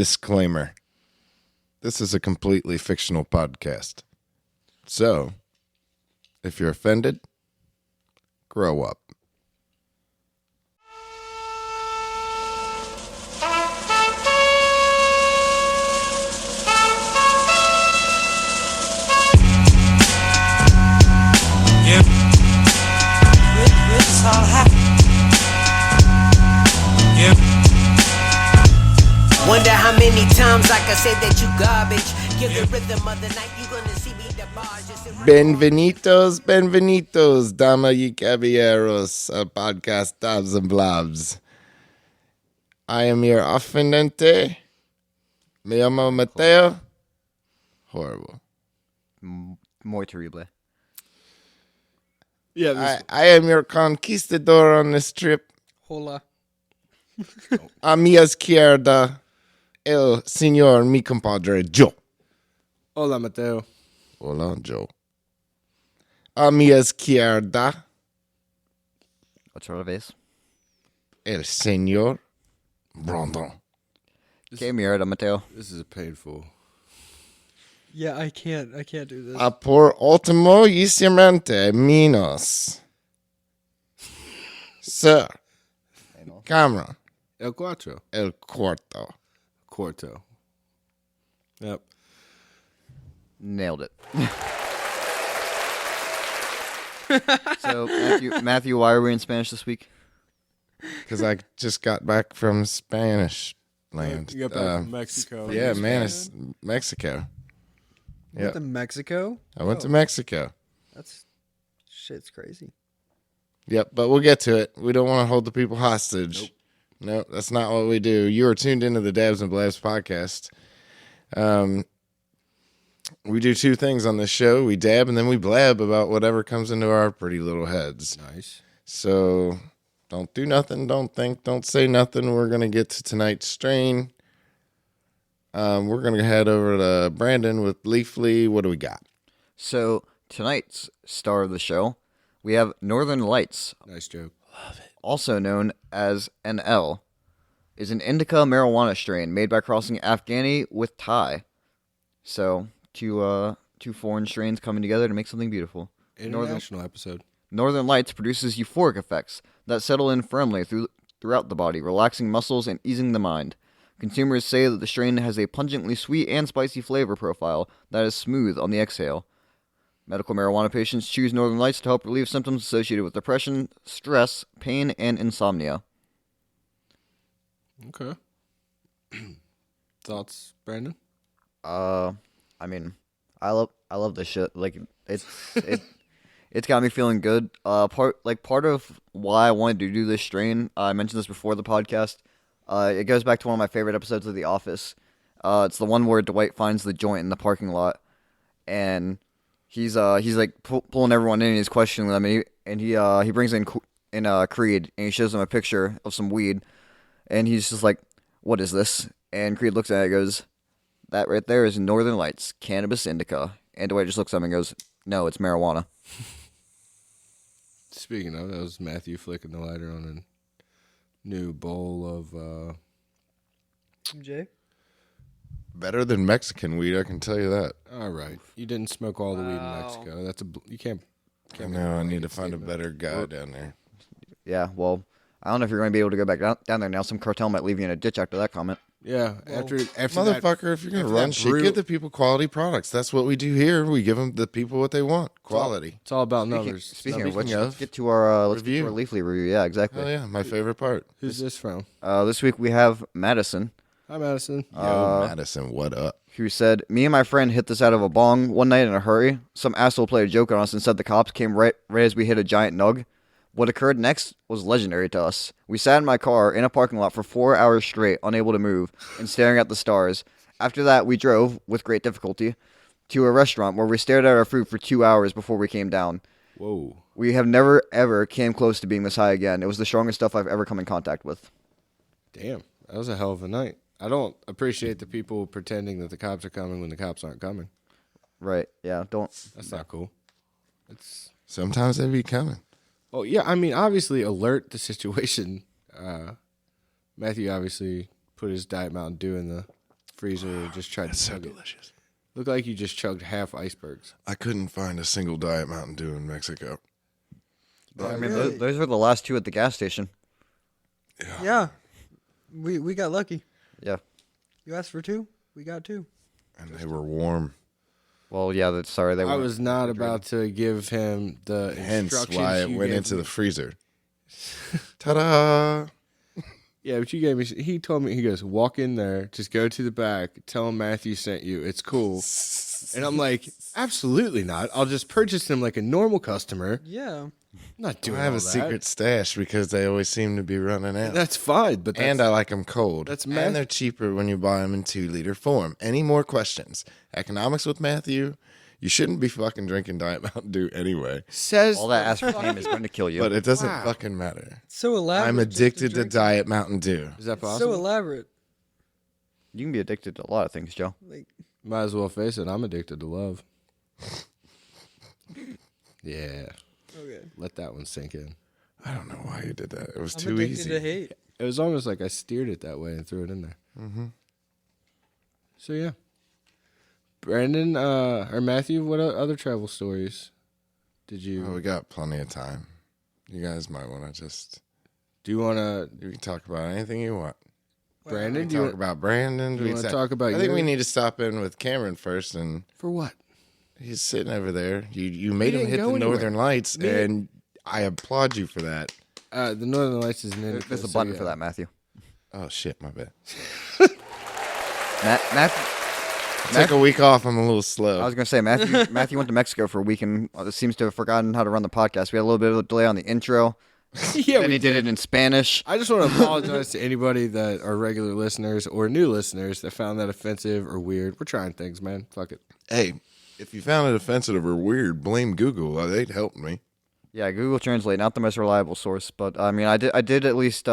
disclaimer. This is a completely fictional podcast. So, if you're offended, grow up. Wonder how many times I can say that you garbage. Give the rhythm of the night, you gonna see me the bars. Benvenidos, damas y caballeros, a podcast Dobs and Blobs. I am your offendente. Me llamo Mateo. Horrible. Muy terrible. Yeah, I am your conquistador on this trip. hola. A mi izquierda, el señor, mi compadre, Joe. Hola, Mateo. Hola, Joe. A mi izquierda, Otra vez. el señor, Brandon. Que mierda, Mateo. This is painful. Yeah, I can't do this. A por último y siempre menos. Sir, camera, El Cuatro. el cuarto. Corto. Yep. Nailed it. So, Matthew, why are we in Spanish this week? Because I just got back from Spanish land. You got back from Mexico. Yeah, man, it's Mexico. You went to Mexico? I went to Mexico. That's shit's crazy. Yep, but we'll get to it. We don't want to hold the people hostage. Nope, that's not what we do. You are tuned into the Dabs and Blabs podcast. We do two things on this show. We dab and then we blab about whatever comes into our pretty little heads. Nice. So don't do nothing, don't think, don't say nothing. We're going to get to tonight's strain. We're going to head over to Brandon with Leafly. What do we got? So, tonight's star of the show, we have Northern Lights, Nice joke. also known as NL, is an indica marijuana strain made by crossing Afghani with Thai. So, two foreign strains coming together to make something beautiful. International episode. Northern Lights produces euphoric effects that settle in firmly throughout the body, relaxing muscles and easing the mind. Consumers say that the strain has a pungently sweet and spicy flavor profile that is smooth on the exhale. Medical marijuana patients choose Northern Lights to help relieve symptoms associated with depression, stress, pain, and insomnia. Okay. Thoughts, Brandon? I mean, I love this shit. Like it's got me feeling good. Part of why I wanted to do this strain, I mentioned this before the podcast. It goes back to one of my favorite episodes of The Office. It's the one where Dwight finds the joint in the parking lot, and he's like pulling everyone in and he's questioning them, and he brings in Creed, and he shows him a picture of some weed, and he's just like, "What is this?" And Creed looks at it and goes, "That right there is Northern Lights, cannabis indica." And Dwight just looks at him and goes, "No, it's marijuana." Speaking of, that was Matthew flicking the lighter on a new bowl of Jay? Better than Mexican weed, I can tell you that. all right. You didn't smoke all the weed in Mexico. That's you can't No, I need to find a better guy down there. Yeah, well, I don't know if you're going to be able to go back down there now. Some cartel might leave you in a ditch after that comment. Yeah, after Motherfucker, if you're going to run shit, give the people quality products. That's what we do here. We give them the people what they want. Quality. it's all about numbers. Speaking of which, Speaking let's of, get to our review. Leafly review. Yeah, exactly. Oh, yeah, my favorite part. Who's this from? This week we have Madison, Hi, Madison. Yo, Madison, what up? who said, "Me and my friend hit this out of a bong one night in a hurry. Some asshole played a joke on us and said the cops came right as we hit a giant nug. What occurred next was legendary to us. We sat in my car in a parking lot for 4 hours straight, unable to move, and staring at the stars. After that, we drove, with great difficulty, to a restaurant where we stared at our food for 2 hours before we came down. Whoa. We have never, ever came close to being this high again. It was the strongest stuff I've ever come in contact with." Damn. That was a hell of a night. I don't appreciate the people pretending that the cops are coming when the cops aren't coming. Right, yeah, don't... That's not cool. Sometimes they be coming. Oh, yeah, I mean, obviously alert the situation. Matthew obviously put his Diet Mountain Dew in the freezer and just tried It's to so chug it. delicious. Looked like you just chugged half icebergs. I couldn't find a single Diet Mountain Dew in Mexico. I mean, really? those were the last two at the gas station. Yeah. We got lucky. Yeah. You asked for 2, we got 2. And they were warm. Well, yeah. That's sorry. They I were. was not about to give him the Hence instructions why it you went gave into me. the freezer. Ta-da! Yeah, but you gave me. He told me, he goes, walk in there, just go to the back, tell him Matthew sent you. It's cool. And I'm like, absolutely not. I'll just purchase them like a normal customer. Yeah. I'm not doing I have all a that. secret stash because they always seem to be running out. That's fine, but that's, And I like them cold. that's and Matthew. they're cheaper when you buy them in 2-liter form. Any more questions? Economics with Matthew? You shouldn't be fucking drinking Diet Mountain Dew anyway. says All that aspartame is going to kill you. But it doesn't Wow. fucking matter. So elaborate. I'm just addicted to drink it. Diet Mountain Dew. Is that So possible? elaborate. You can be addicted to a lot of things, Joe. Like, Might as well face it. I'm addicted to love. Yeah, okay. let that one sink in. I don't know why you did that. It was I'm too addicted easy. to hate. It was almost like I steered it that way and threw it in there. Mm-hmm. So yeah, Brandon or Matthew, what other travel stories did you? Oh, we got plenty of time. You guys might want to just... Do you want to, You can talk about anything you want. Brandon? We Do you talk about Brandon. do you we wanna talk- talk about I think we your- need to stop in with Cameron first, and for what? he's sitting over there. You made him didn't hit go the anywhere. Northern Lights, and I applaud you for that. The Northern Lights is in. There's a button for that, Matthew. Oh shit, my bad. Matthew. Took a week off. I'm a little slow. I was going to say, Matthew went to Mexico for a week and seems to have forgotten how to run the podcast. We had a little bit of a delay on the intro. Yeah, Then he did it in Spanish. I just want to apologize to anybody that are regular listeners or new listeners that found that offensive or weird. We're trying things, man. Fuck it. Hey, if you found it offensive or weird, blame Google. They'd help me. Yeah, Google Translate, not the most reliable source, but I mean, I did at least It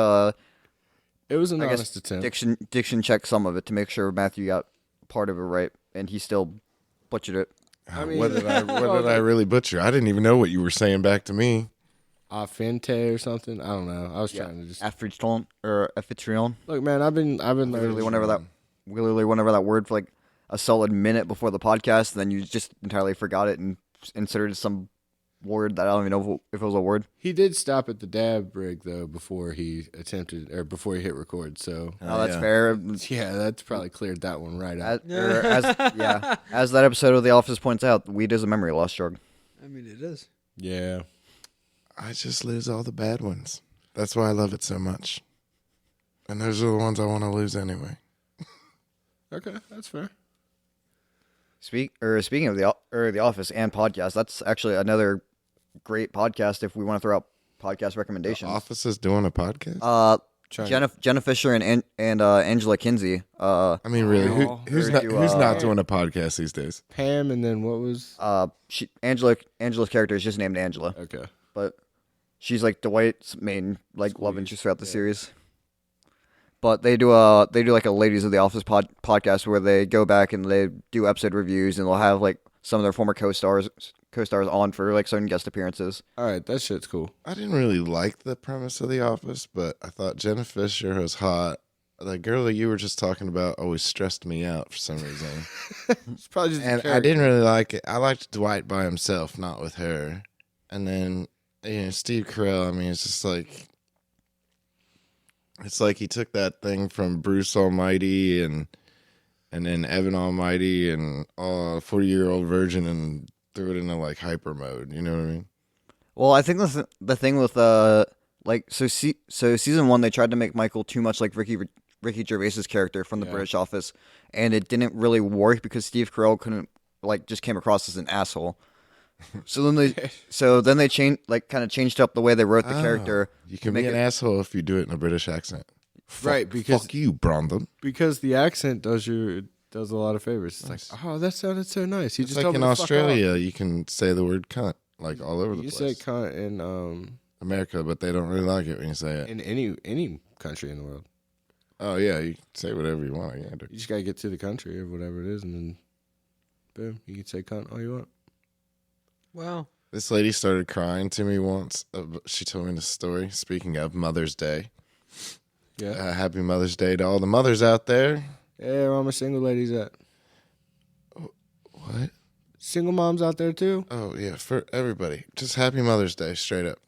was an I honest guess attempt. diction check some of it to make sure Matthew got part of it right, and he still butchered it. I mean, what did I really butcher? I didn't even know what you were saying back to me. Afinte or something. I don't know. I was trying to just Anfitrion or anfitrion. look, man. I've been Literally, whenever that word for like a solid minute before the podcast, then you just entirely forgot it and inserted some word that I don't even know if it was a word. He did stop at the dab rig though before he before he hit record. So Oh, that's yeah. fair. yeah, that's probably cleared that one right out. As that episode of The Office points out, weed is a memory loss drug. I mean, it is. Yeah. I just lose all the bad ones. That's why I love it so much. And those are the ones I want to lose anyway. Okay, that's fair. Speaking of the Office and podcast, that's actually another great podcast if we want to throw out podcast recommendations. Office is doing a podcast? Jenna Fisher and Angela Kinsey. I mean, really, who's Or do, not doing a podcast these days? Pam, and then what was? Angela's character is just named Angela, Okay. but she's like Dwight's main like love interest throughout the series. But they do like a Ladies of the Office podcast where they go back and they do episode reviews, and they'll have like some of their former co-stars on for like certain guest appearances. All right, that shit's cool. I didn't really like the premise of The Office, but I thought Jenna Fisher was hot. The girl that you were just talking about always stressed me out for some reason. It's probably just. And I didn't really like it. I liked Dwight by himself, not with her. And then, Steve Carell, I mean, it's just like... It's like he took that thing from Bruce Almighty and then Evan Almighty and 40-year-old virgin and threw it into like hyper mode. You know what I mean? Well, I think the thing with so season 1 they tried to make Michael too much like Ricky Gervais's character from the British Office, and it didn't really work because Steve Carell couldn't just came across as an asshole. So then they changed up the way they wrote the character. You can make be an it- asshole if you do it in a British accent. Right, because Fuck you, Brandon. because the accent does a lot of favors. It's like, oh, that sounded so nice. You It's just like told in me to fuck Australia, you can say the word cunt like all over off. the You place. say cunt in America, but they don't really like it when you say it. in any country in the world. Oh yeah, you can say whatever you want. Yeah, dude. You just gotta get to the country or whatever it is, and then boom, you can say cunt all you want. Wow. This lady started crying to me once. She told me the story. Speaking of Mother's Day, Yeah. happy Mother's Day to all the mothers out there. Hey, where all my single ladies at? What? Single moms out there too? Oh yeah, for everybody. Just Happy Mother's Day, straight up.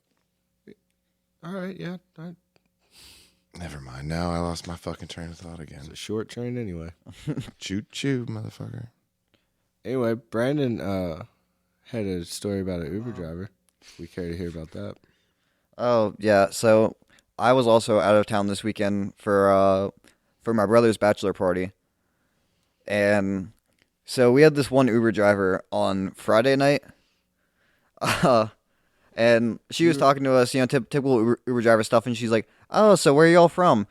All right, yeah. All right. Never mind. Now I lost my fucking train of thought again. It's a short train anyway. Choo choo, motherfucker. Anyway, Brandon had a story about an Uber driver. If we care to hear about that. Oh yeah, so I was also out of town this weekend for my brother's bachelor party, and so we had this one Uber driver on Friday night, and she was talking to us, typical Uber driver stuff, and she's like, "Oh, so where are y'all from?"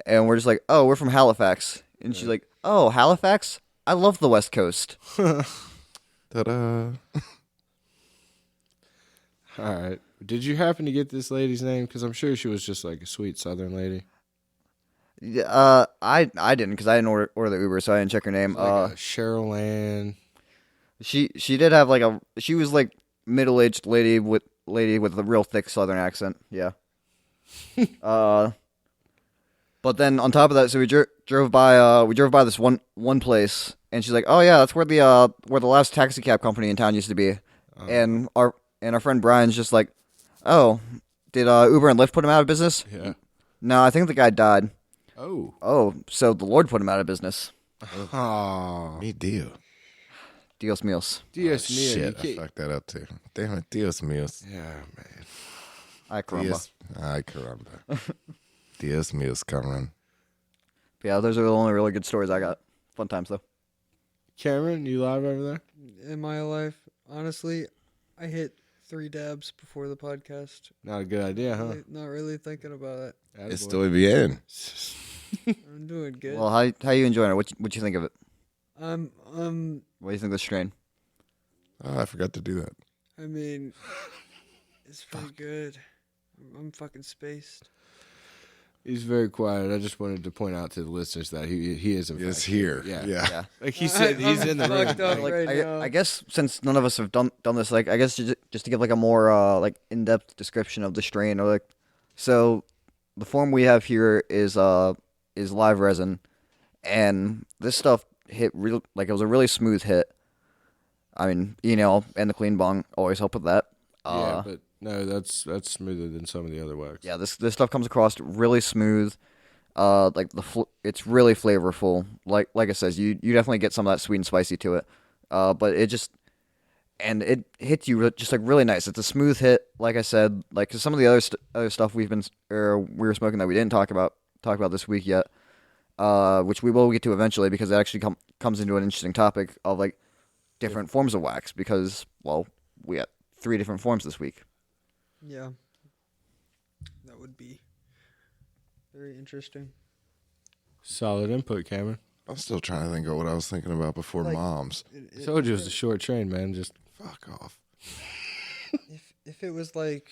And we're just like, "Oh, we're from Halifax," and she's like, "Oh, Halifax? I love the West Coast." Ta-da. All right. Did you happen to get this lady's name? Because I'm sure she was just like a sweet Southern lady. Yeah, I didn't because I didn't order the Uber, so I didn't check her name. Like a Cheryl Ann. She did have she was like middle-aged lady with a real thick Southern accent. Yeah. But then on top of that, so we drove by this one place, and she's like, "Oh yeah, that's where the last taxi cab company in town used to be." And our friend Brian's just like, "Oh, did Uber and Lyft put him out of business?" Yeah. No, I think the guy died. Oh. Oh, so the Lord put him out of business. Oh. Me deal. Dios míos. Dios mío. Shit, you I can't- fucked that up too. Damn it, Dios míos. Yeah, man. Ay, caramba. Dios, ay caramba. Dios míos, Cameron. Yeah, those are the only really good stories I got. Fun times though. Cameron, you live over there? In my life, honestly, I hit 3 dabs before the podcast. Not a good idea, huh? Not really thinking about it. Estoy bien. I'm doing good. Well, how you enjoying it? What you think of it? I'm What do you think of the strain? Oh, I forgot to do that. I mean, it's pretty good. I'm fucking spaced. He's very quiet. I just wanted to point out to the listeners that he is in It's fact here. Yeah. Yeah. Like he said, he's in the I'm fucked room. up right now. I guess since none of us have done this, like I guess just to give like a more like in-depth description of the strain, or like, so the form we have here is live resin, and this stuff hit real like it was a really smooth hit. I mean, and the clean bong always help with that. Yeah, but no, that's smoother than some of the other wax. Yeah, this stuff comes across really smooth. Like it's really flavorful. Like I says, you definitely get some of that sweet and spicy to it. But it hits you just like really nice. It's a smooth hit. Like I said, like 'cause some of the other stuff we were smoking that we didn't talk about this week yet. Which we will get to eventually because it actually comes into an interesting topic of like different forms of wax because we got 3 different forms this week. Yeah. That would be very interesting. Solid input, Cameron. I'm still trying to think of what I was thinking about before Like- moms. I told you it was a short train, man. Just Fuck off. If it was like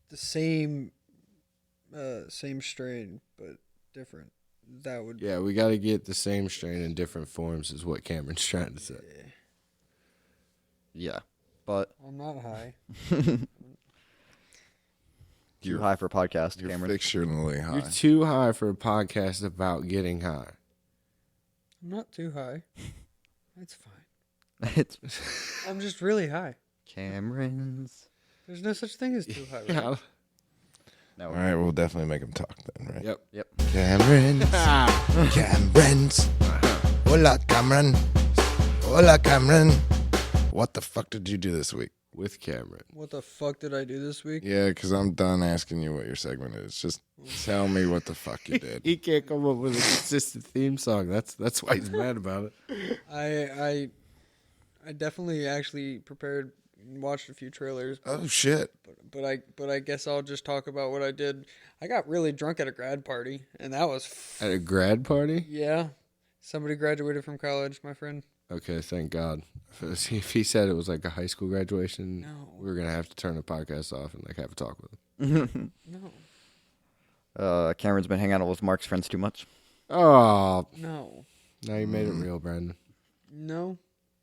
the same strain but different, that would yeah, we got to get the same strain in different forms, is what Cameron's trying to say. Yeah, but I'm not high. too high for a podcast, You're Cameron. fictionally high. You're too high for a podcast about getting high. I'm not too high. That's fine. It's I'm just really high. Cameron's. There's no such thing as too high. Right? Yeah. No. All right, we'll definitely make them talk then, right? Yep. Yep. Cameron's. Cameron's. Hola, Cameron. Hola, Cameron. What the fuck did you do this week? With Cameron. What the fuck did I do this week? Yeah, because I'm done asking you what your segment is. Just tell me what the fuck you did. He can't come up with a consistent theme song. That's why he's mad about it. I definitely actually prepared and watched a few trailers. Oh, shit. But I guess I'll just talk about what I did. I got really drunk at a grad party, and that was At a grad party? yeah. Somebody graduated from college, my friend. Okay, thank God. If he said it was like a high school graduation, No. we were gonna have to turn the podcast off and like have a talk with him. No. Cameron's been hanging out with Mark's friends too much. Oh, No. now you made it real, Brandon. No.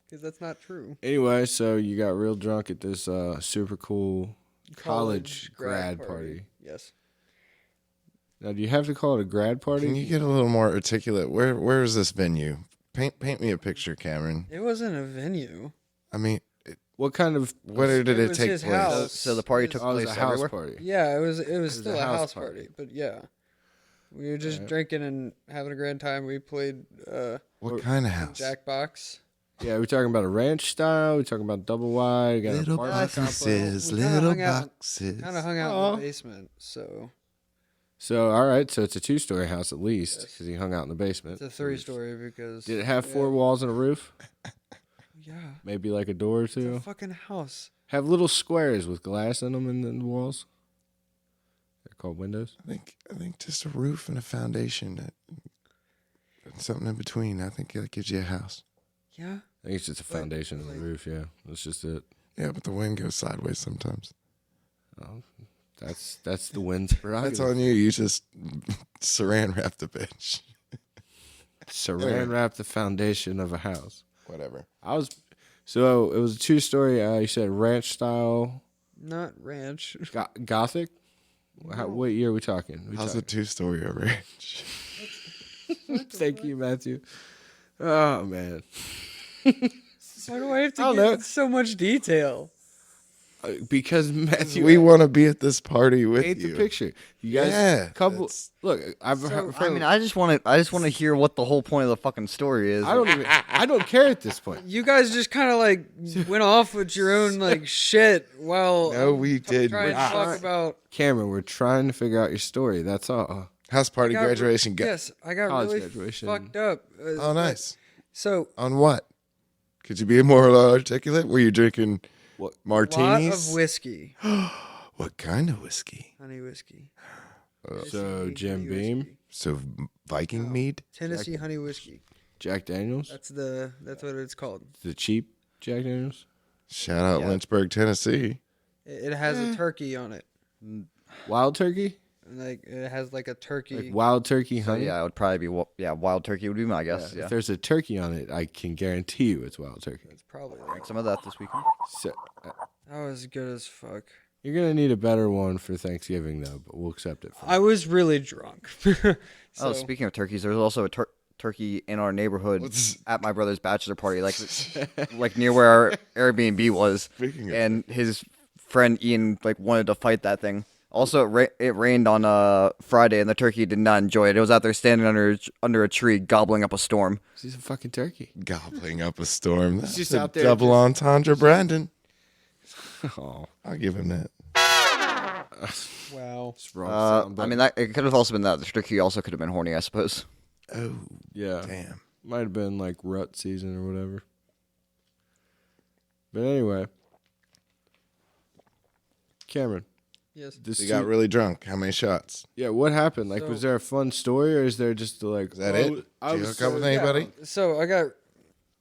Because that's not true. Anyway, so you got real drunk at this super cool college grad party. Yes. Now, do you have to call it a grad party? Can you get a little more articulate? Where is this venue? Paint me a picture, Cameron. It wasn't a venue. I mean, What kind of? where did it was take his place? house. So the party took Oh, it was place a house everywhere. party. Yeah, it was was still a a house house party. party, but yeah. We were just drinking and having a grand time. We played What kind of house? Jackbox. Yeah, we're talking about a ranch style. We're talking about double wide. We got an Little apartment complex. boxes, We kinda little hung out- boxes. Kind of hung out Aw. in the basement, so So, all right. So it's a 2-story house at least because he hung out in the basement. it's a 3-story because Did it have 4 walls and a roof? Yeah, Maybe like a door or it's a two. fucking house. Have little squares with glass in them in the walls. They're called windows. I think just a roof and a foundation and something in between. I think that gives you a house. Yeah, I think it's just a foundation and a roof. Yeah, that's just it. Yeah, but the wind goes sideways sometimes. Oh, that's the wind's prerogative. That's on you. You just saran wrap the bitch. Saran wrap the foundation of a house. Whatever. So it was a 2-story. You said ranch style, not ranch. Gothic. What year are we talking? How's a 2-story a ranch? Thank you, Matthew. Oh man, Why do I have to I don't get know. in so much detail? because Matthew, We want to be at this party with paint you. the picture. You guys, Yeah, couple. that's- Look, I've heard. I mean, I just want to hear what the whole point of the fucking story is. I don't care at this point. You guys just kind of like went off with your own like shit while No, we did. trying to talk about. Cameron, we're trying to figure out your story. That's all. House party I got- graduation. Yes, I got College really graduation. fucked up. Oh, nice. So On what? Could you be more articulate? Were you drinking What? martinis? lot of whiskey, What kind of whiskey? honey whiskey. So Tennessee Jim honey Beam, whiskey. So Viking mead? Tennessee honey whiskey. Jack Daniels, That's what it's called. the cheap Jack Daniels. Shout out Yeah. Lynchburg, Tennessee. It has a turkey on it. Wild turkey, Like it has like a turkey. like wild turkey So honey. yeah, it would probably be wild turkey would be my guess. Yeah, If there's a turkey on it, I can guarantee you it's wild turkey. It's probably drink some of that this weekend. So, that was good as fuck. you're gonna need a better one for Thanksgiving though, but we'll accept it. I was really drunk. Oh, speaking of turkeys, there's also a turkey in our neighborhood What's- at my brother's bachelor party, like near where our Airbnb was. Speaking of And his friend Ian wanted to fight that thing. Also, it rained on Friday, and the turkey did not enjoy it. It was out there standing under a tree, gobbling up a storm. He's a fucking turkey. Gobbling up a storm. That's just a out there double entendre, Brandon. Oh, I'll give him that. Wow. it's wrong. I mean, it could have also been that the turkey also could have been horny, I suppose. Oh, yeah, damn. might have been like rut season or whatever. But anyway, Cameron, Yes. this You got really drunk. How many shots? yeah. What happened? Like, So- was there a fun story, or is there just like? Is that it? Did you hook up with anybody? So I got.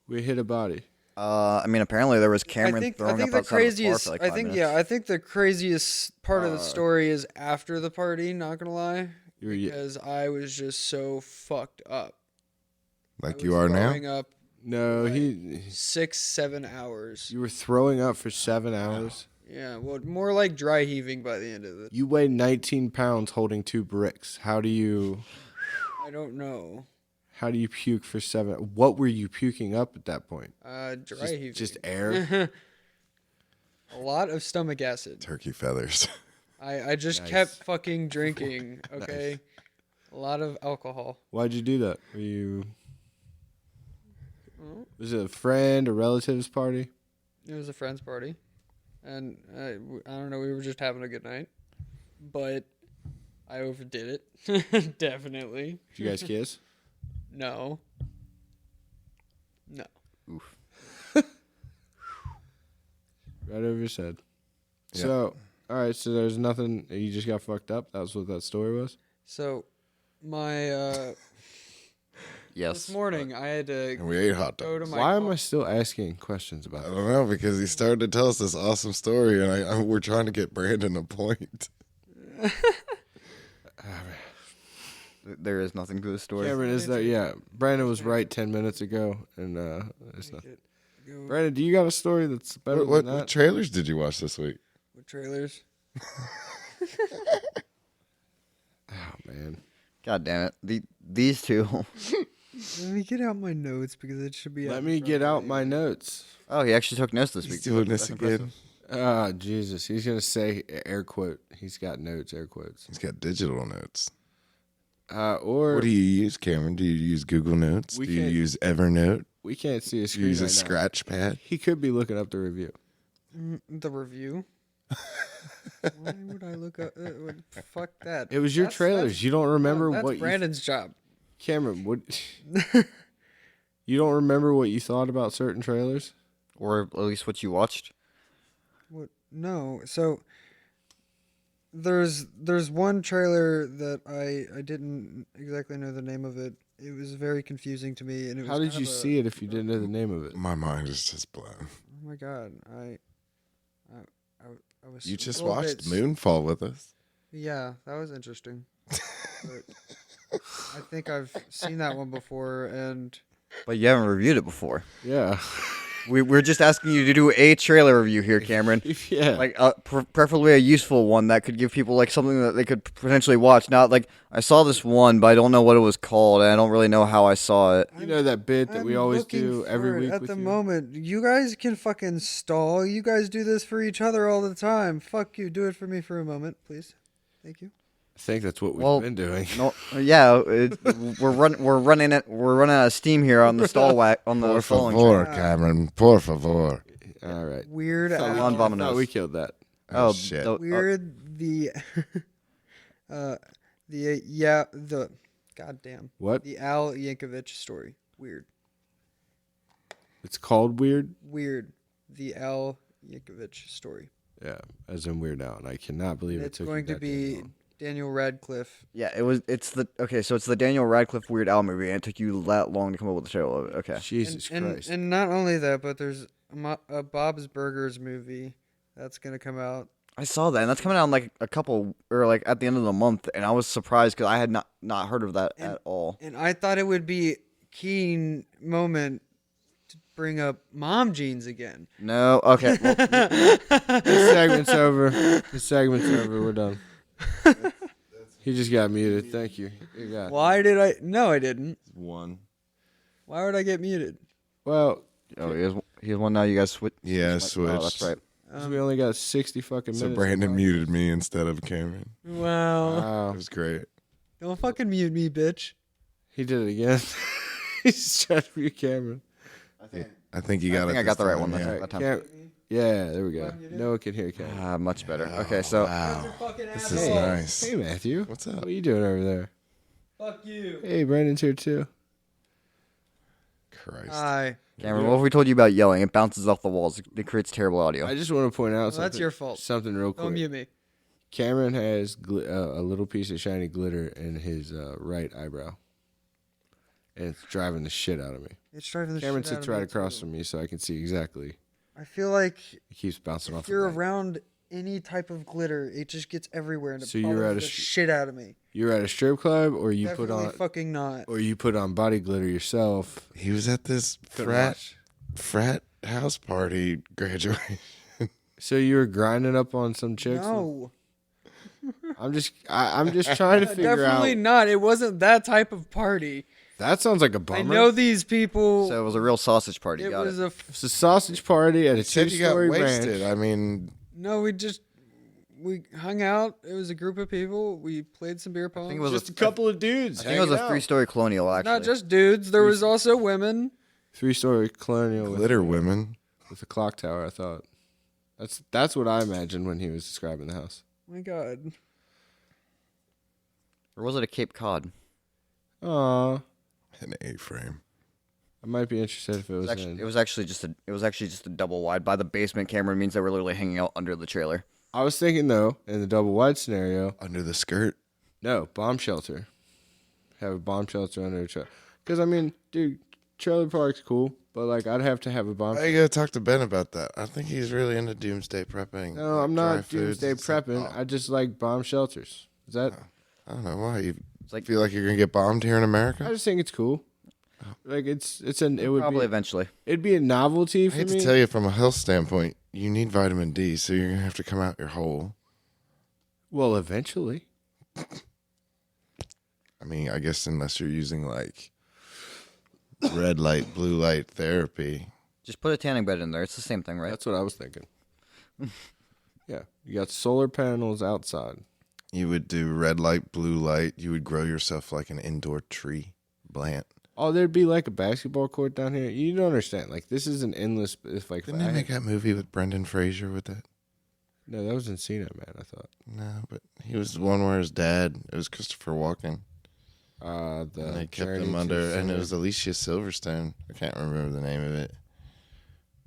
We hit a body. I mean, apparently there was Cameron I think throwing up the outside of the bar craziest. for like I 5 think minutes. I think the craziest part of the story is after the party. Not gonna lie, You were, because I was just so fucked up. Like I you was are now? throwing up no, 6-7 hours. you were throwing up for 7 hours. Yeah, well, more like dry heaving by the end of it. You weigh 19 pounds holding 2 bricks. How do you I don't know. puke for 7? What were you puking up at that point? Dry heaving. Just air? A lot of stomach acid. Turkey feathers. I just Nice. kept fucking drinking. Okay, a lot of alcohol. Why'd you do that? Were you? Was it a friend, a relative's party? It was a friend's party, and I don't know. We were just having a good night, but I overdid it. Definitely. Did you guys kiss? No. No. Right over your head. Yep. So, all right. So there's nothing. You just got fucked up. That was what that story was. So, my Yes. this morning I had to And we ate hot go dogs. to my. Why am I still asking questions about I it? don't know, because he started to tell us this awesome story, and we're trying to get Brandon a point. There is nothing to the story. Cameron, is that yeah? Brandon was right 10 minutes ago, and it's not. Go Brandon, do you got a story that's better What than that? trailers did you watch this week? with trailers. Oh man. God damn it. These two. Let me get out my notes because it should be. Let me get out my notes. Oh, he actually took notes this He's week. doing this That's again. impressive. Ah, Jesus. He's gonna say air quote. He's got notes, air quotes. He's got digital notes. Or What do you use, Cameron? Do you use Google Notes? We Do you can't- use Evernote? we can't see his Do you screen use a right now. scratch pad? He could be looking up the review. The review. Why would I look up? Fuck that. It was your That's- trailers. You don't remember that's what Brandon's job. Cameron, what you don't remember what you thought about certain trailers? Or at least what you watched. What? No. So there's one trailer that I didn't exactly know the name of it. It was very confusing to me. And it was How did kind you of see it if you didn't know the name of it? My mind is just blown. Oh my god! I was. You just a little watched bit- Moonfall with us. Yeah, that was interesting. But I think I've seen that one before, and But you haven't reviewed it before. Yeah. We're just asking you to do a trailer review here, Cameron. Yeah. Like, preferably a useful one that could give people like something that they could potentially watch. Not like I saw this one, but I don't know what it was called, and I don't really know how I saw it. You know that bit that we I'm always looking do every for it week at with the you? moment. You guys can fucking stall. You guys do this for each other all the time. Fuck you. Do it for me for a moment, please. Thank you. I think that's what we've Well, been doing. No, yeah, we're running out of steam here on the on the Por stalling favor, train. Cameron. Por favor. All right. Weird. Thought Al- we- Vominos. No, we killed that. Oh, shit. Weird. The. The. Goddamn. What? The Al Yankovic story. Weird. It's called Weird? Weird. The Al Yankovic story. Yeah, as in Weird Al. And I cannot believe it It's took going you to that damn be long. Daniel Radcliffe. Yeah, it's the Daniel Radcliffe Weird Al movie, and it took you that long to come up with the title of it. Okay. Jesus and, Christ. and not only that, but there's a Bob's Burgers movie that's going to come out. I saw that, and that's coming out in like a couple, or like at the end of the month, and I was surprised because I had not heard of that at all. And I thought it would be keen moment to bring up mom jeans again. No, okay. Well, This segment's over. This segment's over. We're done. He just got muted. Thank you. You got. Why did I? No, I didn't. One. Why would I get muted? Well, oh, he has one now. You guys switch. Yeah, switch. Oh, that's switched. right. 'cause we only got 60 fucking minutes. So Brandon muted me instead of Cameron. Wow. It Wow. was great. Don't fucking mute me, bitch. He did it again. He's trying to mute Cameron. I think you got it. I got this the right time, one. yeah. That time. Yeah, there we go. No one can hear Cameron. Much better. Okay, so Wow. This is Hey. nice. Hey, Matthew. What's up? What are you doing over there? Fuck you. Hey, Brandon's here too. Christ. Hi. Cameron, what if we told you about yelling? It bounces off the walls. It creates terrible audio. I just want to point out Well, something. that's your fault. Something real Don't quick. mute me. Cameron has a little piece of shiny glitter in his right eyebrow, and it's driving the shit out of me. It's driving the Cameron shit out sits of right me, across too. from me, so I can see exactly. I feel like It keeps bouncing off. if you're the back. around any type of glitter, it just gets everywhere and it So you're bothers at a the shit out of me. You're at a strip club, or you Definitely put on, fucking not. or you put on body glitter yourself. He was at this Couldn't frat house party graduation. So you were grinding up on some chicks. No, I'm just trying to figure definitely out. not. It wasn't that type of party. That sounds like a bummer. I know these people. So it was a real sausage party. it Got was it. It's a sausage party at a Said you got two-story wasted. ranch. I mean, no. We hung out. It was a group of people. We played some beer pong. think it was Just a couple of dudes. I think it was a 3-story colonial. Actually, Not just dudes. There was also women. 3-story colonial glitter women. with a clock tower. I thought that's what I imagined when he was describing the house. Oh my God. or was it a Cape Cod? Aw, An A-frame. I might be interested if it was It was actually just a double wide. By the basement camera means they were literally hanging out under the trailer. I was thinking though, in the double wide scenario, Under the skirt. no bomb shelter. Have a bomb shelter under a trailer. Because I mean, dude, trailer park's cool, but like I'd have to have a bomb. I gotta talk to Ben about that. I think he's really into doomsday prepping. No, like I'm dry not foods doomsday and stuff. prepping. Oh, I just like bomb shelters. Is that? I don't know why. You like- feel like you're gonna get bombed here in I America? just think it's cool. Like it would Probably be eventually. it'd be a novelty I for hate me. to tell you, from a health standpoint, you need vitamin D, so you're gonna have to come out your hole. Well, eventually. I mean, I guess unless you're using like red light, blue light therapy. Just put a tanning bed in there. It's the same thing, right? That's what I was thinking. Yeah, you got solar panels outside. You would do red light, blue light. You would grow yourself like an indoor tree plant. Oh, there'd be like a basketball court down here. You don't understand. Like, this is an endless. If like, Didn't they make that movie with Brendan Fraser with it? No, that was Encino Man. I thought. No, but he was the one where his dad. It was Christopher Walken. And they kept Journey him to under, and it Center. was Alicia Silverstone. I can't remember the name of it,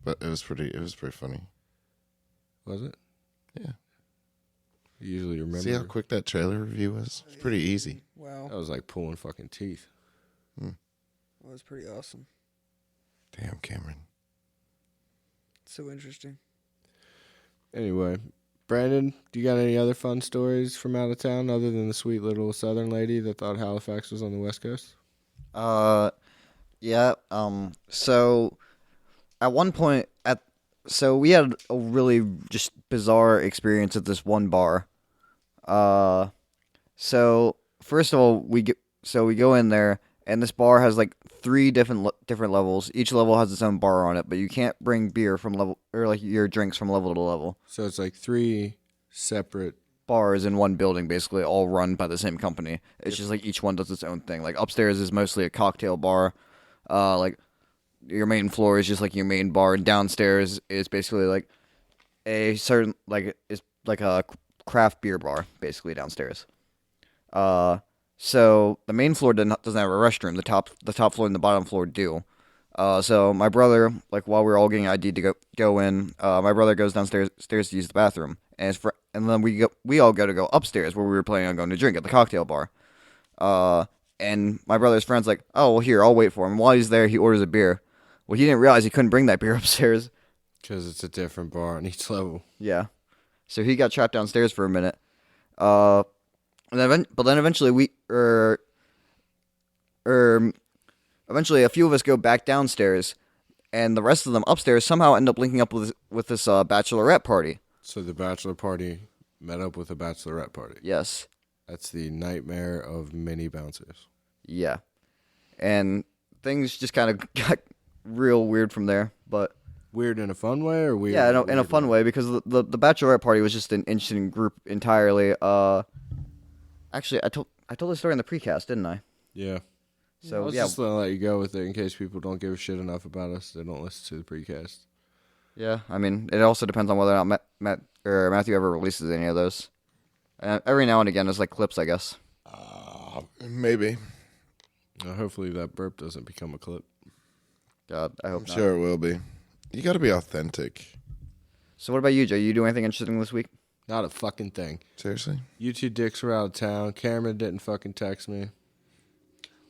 but it was pretty. It was pretty funny. Was it? Yeah. You usually remember. See how quick that trailer review was? It's pretty easy. Wow. That was like pulling fucking teeth. That was pretty awesome. Damn, Cameron. So interesting. Anyway, Brandon, do you got any other fun stories from out of town other than the sweet little Southern lady that thought Halifax was on the West Coast? Yeah. So at one point so we had a really just bizarre experience at this one bar. So first of all, we go in there, and this bar has like 3 different levels. Each level has its own bar on it, but you can't bring beer from level or like your drinks from level to level. So it's like 3 separate. Bars in one building, basically all run by the same company. It's just like each one does its own thing. Like upstairs is mostly a cocktail bar. Like your main floor is just like your main bar, and downstairs is basically like a certain like it's like a craft beer bar basically downstairs. So the main floor doesn't have a restroom. The top floor and the bottom floor do. So my brother, like while we were all getting ID'd to go in, my brother goes downstairs to use the bathroom, and then we all go upstairs where we were planning on going to drink at the cocktail bar. And my brother's friend's like, oh well, here I'll wait for him. While he's there, he orders a beer. Well, he didn't realize he couldn't bring that beer upstairs. Because it's a different bar on each level. Yeah, so he got trapped downstairs for a minute. But then eventually eventually a few of us go back downstairs, and the rest of them upstairs somehow end up linking up with this bachelorette party. So the bachelor party met up with a bachelorette party. Yes. That's the nightmare of many bouncers. Yeah. And things just kind of got real weird from there, but Weird in a fun way or weird? yeah, in a fun way, because the bachelorette party was just an interesting group entirely. Actually, I told the story in the precast, didn't I? Yeah. I So was yeah, just going to let you go with it in case people don't give a shit enough about us. They don't listen to the precast. yeah. I mean, it also depends on whether or not Matthew ever releases any of those. Every now and again, there's like clips, I guess. Maybe. Hopefully that burp doesn't become a clip. God, I hope I'm not. sure it will be. You got to be authentic. So what about you, Joe? You do anything interesting this week? Not a fucking thing. Seriously? You 2 dicks were out of town. Cameron didn't fucking text me.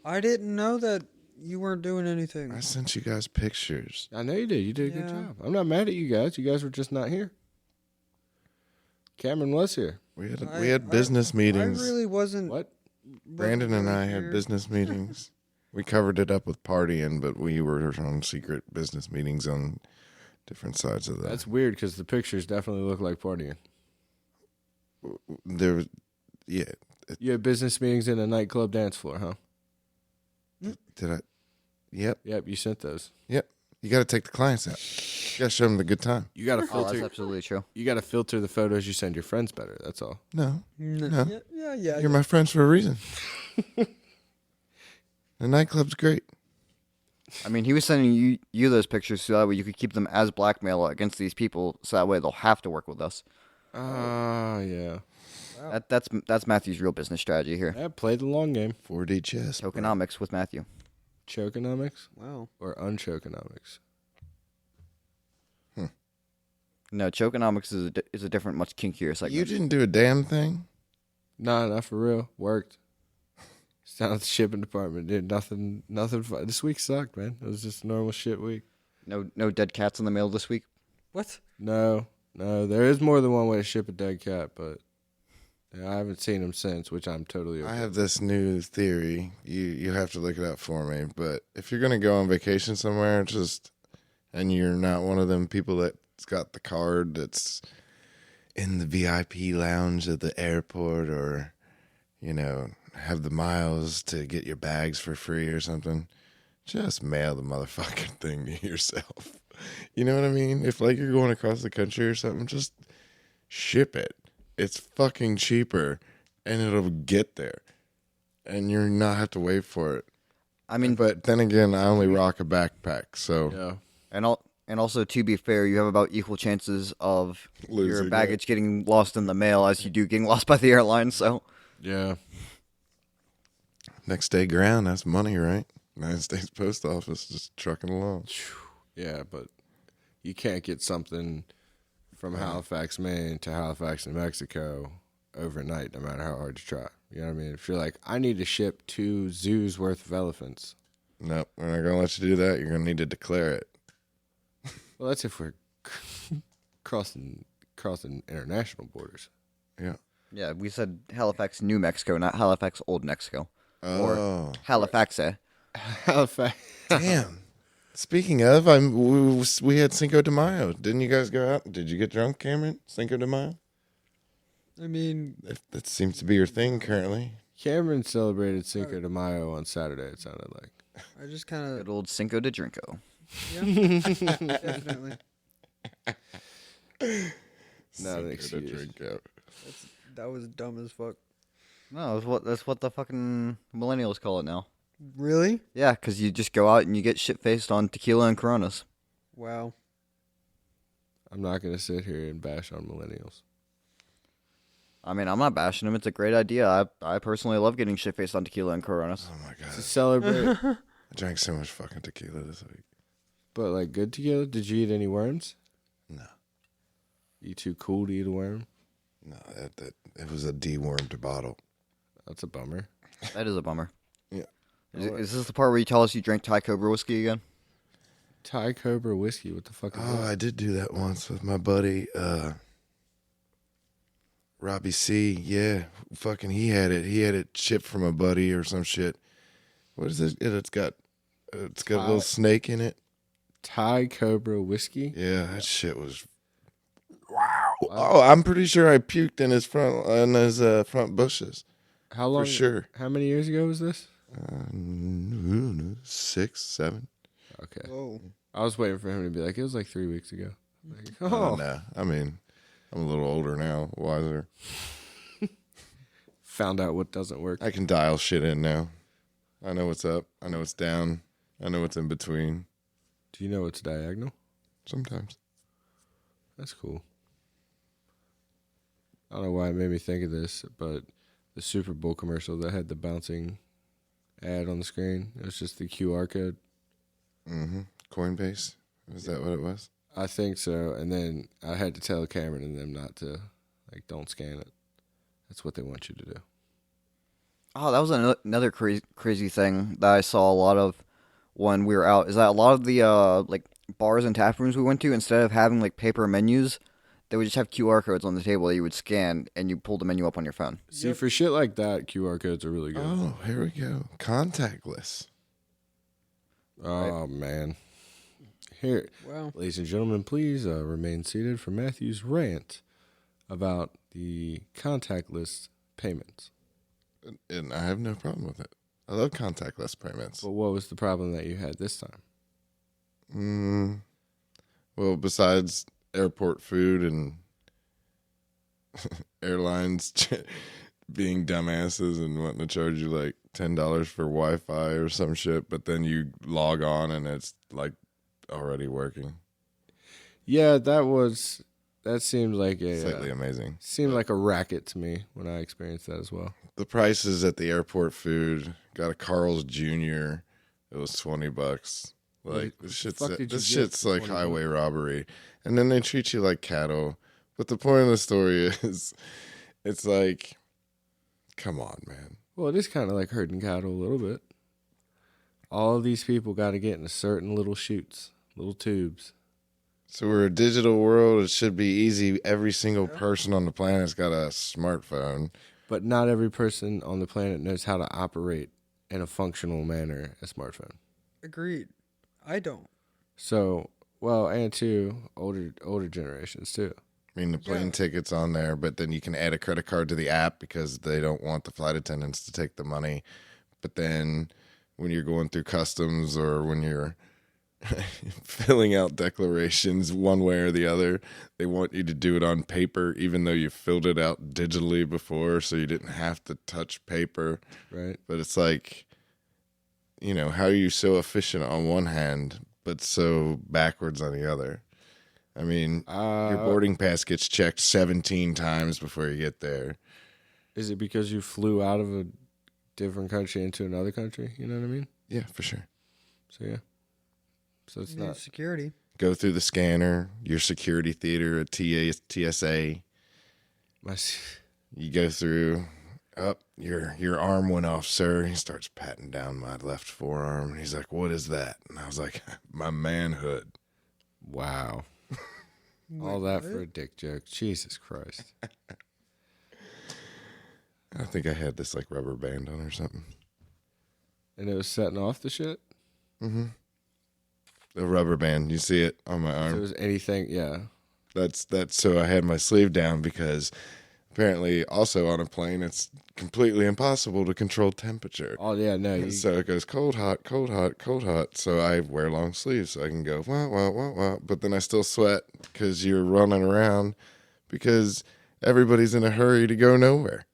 I didn't know that you weren't doing anything. I sent you guys pictures. I know you did. You did a good Yeah. job. I'm not mad at you guys. You guys were just not here. Cameron was here. We had business meetings. I really wasn't. What? Brandon and I had here. business meetings. We covered it up with partying, but we were on secret business meetings on different sides of that. That's weird because the pictures definitely look like partying. There was, yeah. You had business meetings in a nightclub dance floor, huh? Did I? Yep. Yep, you sent those. Yep. You got to take the clients out. You got to show them the good time. You got to Oh, that's filter. absolutely true. You got to filter the photos you send your friends better. That's all. No. No. No. Yeah. You're my friends for a reason. The nightclub's great. I mean, he was sending you those pictures so that way you could keep them as blackmail against these people, so that way they'll have to work with us. Ah, yeah. That's Matthew's real business strategy here. Yeah, play the long game. 4D chess. bro. Tokenomics with Matthew. Chokenomics Wow. or unchokenomics? No, chokenomics is a different, much kinkier segment. You didn't do a damn thing? Nah, not for real. Worked. It's down at the shipping department. Did nothing fun. This week sucked, man. It was just a normal shit week. No dead cats in the mail this week. What? No. There is more than one way to ship a dead cat, but I haven't seen him since, which I'm totally okay. I have this new theory. You have to look it up for me. But if you're going to go on vacation somewhere, and you're not one of them people that's got the card that's in the VIP lounge at the airport or, have the miles to get your bags for free or something, just mail the motherfucking thing to yourself. You know what I mean? If like you're going across the country or something, just ship it. It's fucking cheaper and it'll get there. And you're not have to wait for it. I mean, But then again, I only rock a backpack, so Yeah. and also to be fair, you have about equal chances of your Losing baggage getting lost in the mail as you do getting lost by the airline. So Yeah. next day ground, that's money, right? United States Post Office just trucking along. Yeah, but you can't get something from Halifax, Maine to Halifax, New Mexico overnight, no matter how hard you try. You know what I mean? If you're like, I need to ship 2 zoos worth of elephants. Nope, we're not gonna let you do that. You're gonna need to declare it. Well, that's if we're crossing international borders. Yeah. yeah, we said Halifax, New Mexico, not Halifax, Old Mexico, or Oh, Halifax. Halifax. damn. Speaking of, we had Cinco de Mayo. Didn't you guys go out? Did you get drunk, Cameron? Cinco de Mayo? I mean, That seems to be your thing currently. Cameron celebrated Cinco de Mayo on Saturday, it sounded like. I just kind Good of old Cinco de Drinko. definitely. Not an Cinco de excuse. Drinko. That was dumb as fuck. No, that's what the fucking millennials call it now. Really? Yeah, because you just go out and you get shit faced on tequila and Coronas. Wow. I'm not going to sit here and bash on millennials. I mean, I'm not bashing them. It's a great idea. I personally love getting shit faced on tequila and Coronas. Oh my god, To celebrate, I drank so much fucking tequila this week. but like good tequila, did you eat any worms? No, You too cool to eat a worm? no, that it was a dewormed bottle. That's a bummer. That is a bummer. Yeah. Is this the part where you tell us you drank Thai Cobra whiskey again? Thai Cobra whiskey, what the fuck is Oh, that? I did do that once with my buddy Robbie C. Yeah, fucking he had it. He had it shipped from a buddy or some shit. What is it? It's got a little snake in it. Thai Cobra whiskey? Yeah, that shit was. Wow. Oh, I'm pretty sure I puked in his front bushes. How long? sure. How many years ago was this? 6, 7. Okay. Whoa. I was waiting for him to be like, it was like 3 weeks ago. Like, Oh no, I mean, I'm a little older now, wiser. Found out what doesn't work. I can dial shit in now. I know what's up. I know what's down. I know what's in between. Do you know it's diagonal? Sometimes. That's cool. I don't know why it made me think of this, but the Super Bowl commercial that had the bouncing ad on the screen, it was just the QR code. Mm-hmm. Coinbase. Is that what it was? I think so. And then I had to tell Cameron and them not to, like, don't scan it. That's what they want you to do. Oh, that was another crazy thing that I saw a lot of when we were out. Is that a lot of the like bars and tap rooms we went to, instead of having like paper menus, they would just have QR codes on the table that you would scan and you pull the menu up on your phone. See, for shit like that, QR codes are really good. Oh, here we go. Contactless. Oh, man. Here, Wow. ladies and gentlemen, please remain seated for Matthew's rant about the contactless payments. And I have no problem with it. I love contactless payments. But what was the problem that you had this time? Well, besides airport food and airlines being dumbasses and wanting to charge you like $10 for Wi-Fi or some shit, but then you log on and it's like already working. Yeah, that seemed like Slightly amazing. seemed like a racket to me when I experienced that as well. The prices at the airport food, got a Carl's Jr. It was $20. Like this shit's fuck did you this get shit's for like 20 highway robbery, and then they treat you like cattle. But the point of the story is, it's like, come on, man. Well, it is kind of like herding cattle a little bit. All of these people got to get in certain little chutes, little tubes. So we're a digital world. It should be easy. Every single person on the planet's got a smartphone. But not every person on the planet knows how to operate in a functional manner a smartphone. Agreed. I don't. So, well, and two, older generations too. I mean, the plane ticket's on there, but then you can add a credit card to the app because they don't want the flight attendants to take the money. But then when you're going through customs or when you're filling out declarations one way or the other, they want you to do it on paper, even though you filled it out digitally before, so you didn't have to touch paper. Right. But it's like, you know, how are you so efficient on one hand, but so backwards on the other? I mean, your boarding pass gets checked 17 times before you get there. Is it because you flew out of a different country into another country? You know what I mean? Yeah, for sure. So, yeah. So it's Yeah, not. security. Go through the scanner, your security theater at TSA. You go through. Oh, your arm went off, sir. He starts patting down my left forearm. And he's like, "What is that?" And I was like, "My manhood." Wow. All that for a dick joke. Jesus Christ. I think I had this like rubber band on or something. And it was setting off the shit? Mm-hmm. The rubber band. You see it on my So arm. it was anything, yeah. That's so I had my sleeve down because apparently also on a plane it's completely impossible to control temperature. Oh, yeah, no. And so it goes cold, hot, cold, hot, cold, hot. So I wear long sleeves so I can go, wah, wah, wah, wah. But then I still sweat because you're running around because everybody's in a hurry to go nowhere.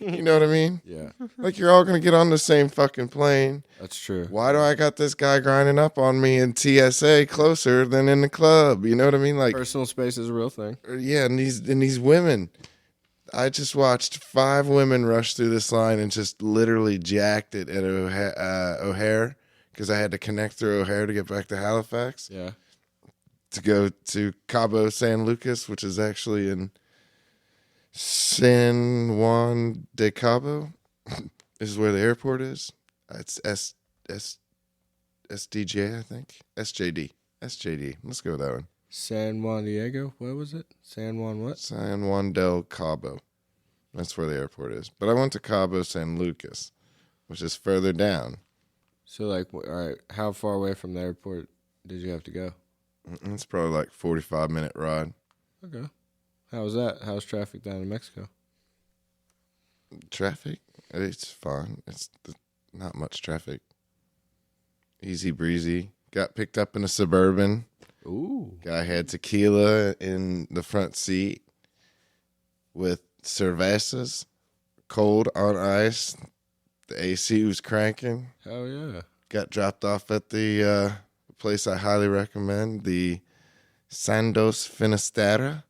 You know what I mean? Yeah, Like you're all going to get on the same fucking plane. that's true. Why do I got this guy grinding up on me in TSA closer than in the club? You know what I mean? Like, Personal space is a real thing. yeah, and these women. I just watched 5 women rush through this line and just literally jacked it at O'Hare because I had to connect through O'Hare to get back to Halifax Yeah. to go to Cabo San Lucas, which is actually in San Juan de Cabo. This is where the airport is. It's SDJ, I think. SJD. Let's go with that one. San Juan Diego? What was it? San Juan what? San Juan del Cabo. That's where the airport is. But I went to Cabo San Lucas, which is further down. So, like, all right, how far away from the airport did you have to go? It's probably like 45-minute ride. Okay. How was that? How's traffic down in Mexico? Traffic? It's fine. It's not much traffic. Easy breezy. Got picked up in a Suburban. Ooh. Guy had tequila in the front seat with cervezas, cold on ice. The AC was cranking. Hell yeah. Got dropped off at the place I highly recommend, the Sandos Finisterre.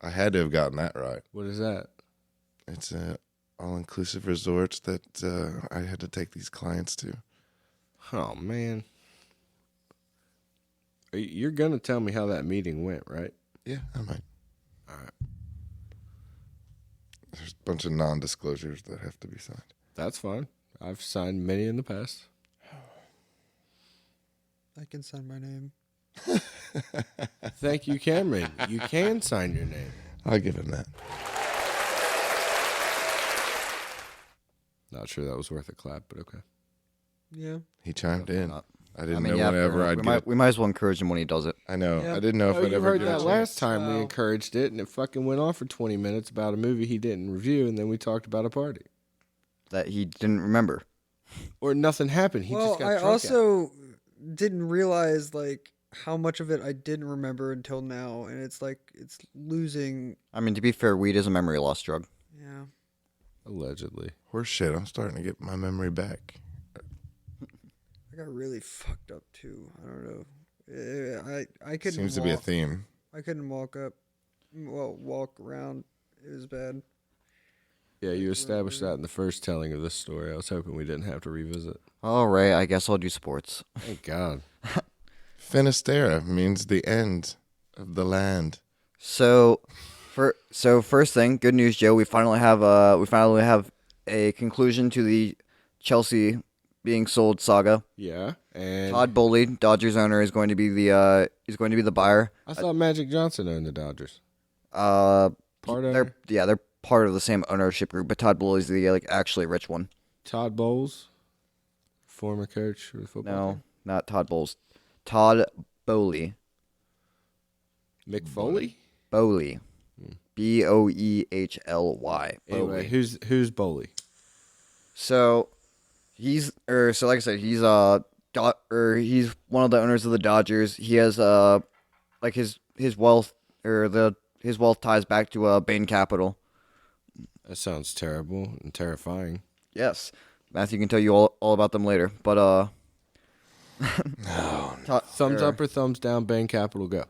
I had to have gotten that right. What is that? It's a all-inclusive resort that I had to take these clients to. Oh, man. You're going to tell me how that meeting went, right? Yeah, I might. All right. There's a bunch of non-disclosures that have to be signed. That's fine. I've signed many in the past. I can sign my name. Thank you, Cameron. You can sign your name. I'll give him that. Not sure that was worth a clap, but okay. Yeah. He chimed in. not. I didn't mean, know whenever fair I'd enough. get. We might as well encourage him when he does it. I know. Yeah. I didn't know if Oh, I'd you ever heard get a that chance. last time we Wow. encouraged it, and it fucking went on for 20 minutes about a movie he didn't review, and then we talked about a party. That he didn't remember. Or nothing happened. He Well, just got I drunk also didn't realize like how much of it I didn't remember until now, and it's like it's losing. I mean, to be fair, weed is a memory loss drug. Yeah. Allegedly. Horse shit. I'm starting to get my memory back. I got really fucked up too. I don't know. I couldn't. Seems to be a walk. theme. I couldn't walk around. It was bad. Yeah, you established that in the first telling of this story. I was hoping we didn't have to revisit. All right, I guess I'll do sports. Thank God. Finisterre means the end of the land. So first thing, good news, Joe. We finally have a conclusion to the Chelsea being sold saga. Yeah, and Todd Bowley, Dodgers owner, is going to be the buyer. I thought Magic Johnson owned the Dodgers. Part owner? they're part of the same ownership group, but Todd Bowley's the actually rich one. Todd Bowles, former coach for the football No, team. not Todd Bowles. Todd Bowley. Mick Foley? Bowley. Boehly. Anyway, who's Boley? So he's so like I said, he's he's one of the owners of the Dodgers. He has like his wealth his wealth ties back to Bain Capital. That sounds terrible and terrifying. Yes, Matthew can tell you all about them later. But Thumbs up or thumbs down, Bain Capital, go.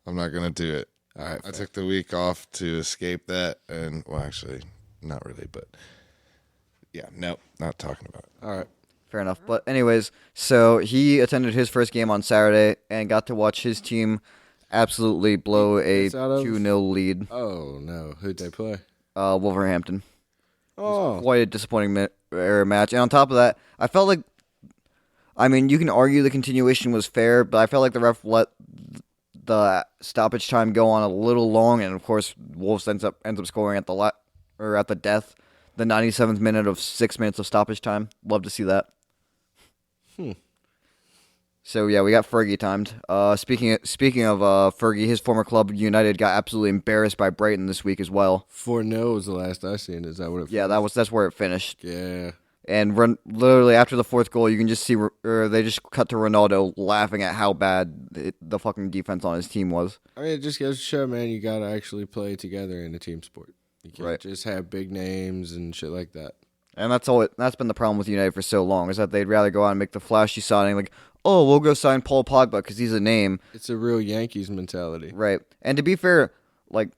I'm not gonna do it. All right. I took the week off to escape that, and well, actually, not really, but yeah, nope, not talking about it. All right. Fair enough. But anyways, so he attended his first game on Saturday and got to watch his team absolutely blow a It's out of- 2-0 lead. Oh, no. Who'd they play? Wolverhampton. Oh. Quite a disappointing match. And on top of that, I felt like, I mean, you can argue the continuation was fair, but I felt like the ref let the stoppage time go on a little long, and of course, Wolves ends up scoring at the death, the 97th minute of 6 minutes of stoppage time. Love to see that. So yeah, we got Fergie timed. Speaking of Fergie, his former club United got absolutely embarrassed by Brighton this week as well. 4-0 was the last I seen. Is that what it Yeah, that's where it finished. Yeah. And literally after the fourth goal, you can just see they just cut to Ronaldo laughing at how bad the fucking defense on his team was. I mean, it just goes to show, man, you got to actually play together in a team sport. You can't Right. just have big names and shit like that. And that's been the problem with United for so long, is that they'd rather go out and make the flashy signing, like, oh, we'll go sign Paul Pogba because he's a name. It's a real Yankees mentality. Right. And to be fair, like,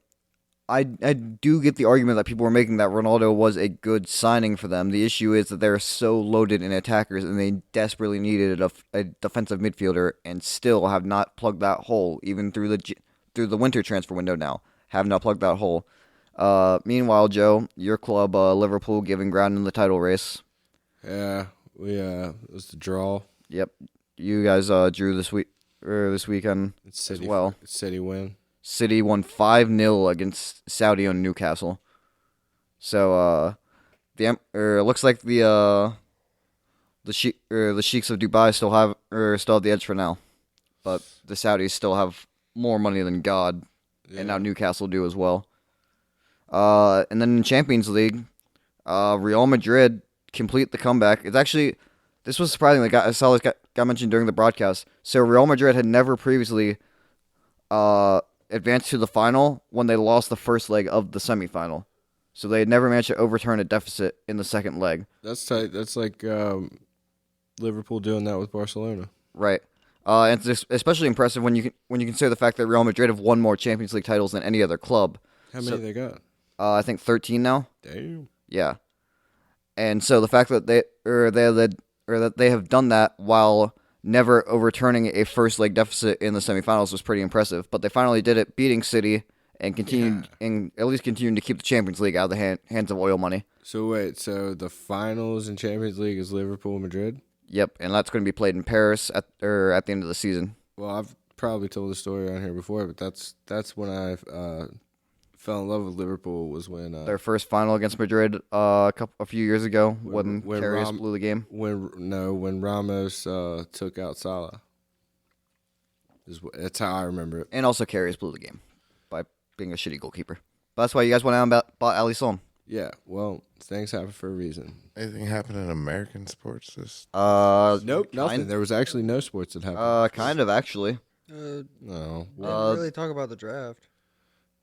I do get the argument that people were making that Ronaldo was a good signing for them. The issue is that they're so loaded in attackers, and they desperately needed a defensive midfielder, and still have not plugged that hole, even through the winter transfer window now. Have not plugged that hole. Meanwhile, Joe, your club, Liverpool, giving ground in the title race. Yeah, it was the draw. Yep, you guys drew this weekend It's City, as well. City win. City won 5-0 against Saudi on Newcastle. So it looks like the Sheiks of Dubai still have the edge for now, but the Saudis still have more money than God, and now Newcastle do as well. And then in Champions League, Real Madrid complete the comeback. This was surprising. Like I saw this got mentioned during the broadcast. So Real Madrid had never previously advanced to the final when they lost the first leg of the semifinal. So they had never managed to overturn a deficit in the second leg. That's tight. That's like Liverpool doing that with Barcelona. Right. And it's especially impressive when you consider the fact that Real Madrid have won more Champions League titles than any other club. How many they got? I think 13 now. Damn. Yeah. And so the fact that they have done that while never overturning a first leg deficit in the semifinals was pretty impressive. But they finally did it, beating City, and continuing to keep the Champions League out of the hands of oil money. So wait, so the finals in Champions League is Liverpool Madrid? Yep, and that's going to be played in Paris at the end of the season. Well, I've probably told the story on here before, but that's when I fell in love with Liverpool, was when Their first final against Madrid a few years ago when Karius blew the game. When Ramos took out Salah. That's how I remember it. And also Karius blew the game by being a shitty goalkeeper. But that's why you guys went out and bought Alisson. Yeah, well, things happen for a reason. Anything happen in American sports? Nope, nothing. There was actually no sports that happened. Kind of actually. No, We didn't really talk about the draft.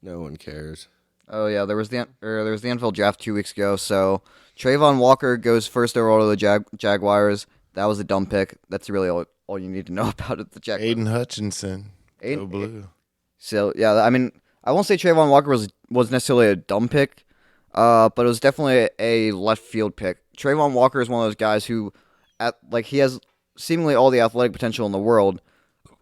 no one cares. Oh yeah, there was the NFL draft 2 weeks ago. So Trayvon Walker goes first overall to the Jaguars. That was a dumb pick. That's really all you need to know about it. The Jaguars. Aiden Hutchinson. Go blue. So yeah, I mean, I won't say Trayvon Walker was necessarily a dumb pick, but it was definitely a left field pick. Trayvon Walker is one of those guys who, he has seemingly all the athletic potential in the world.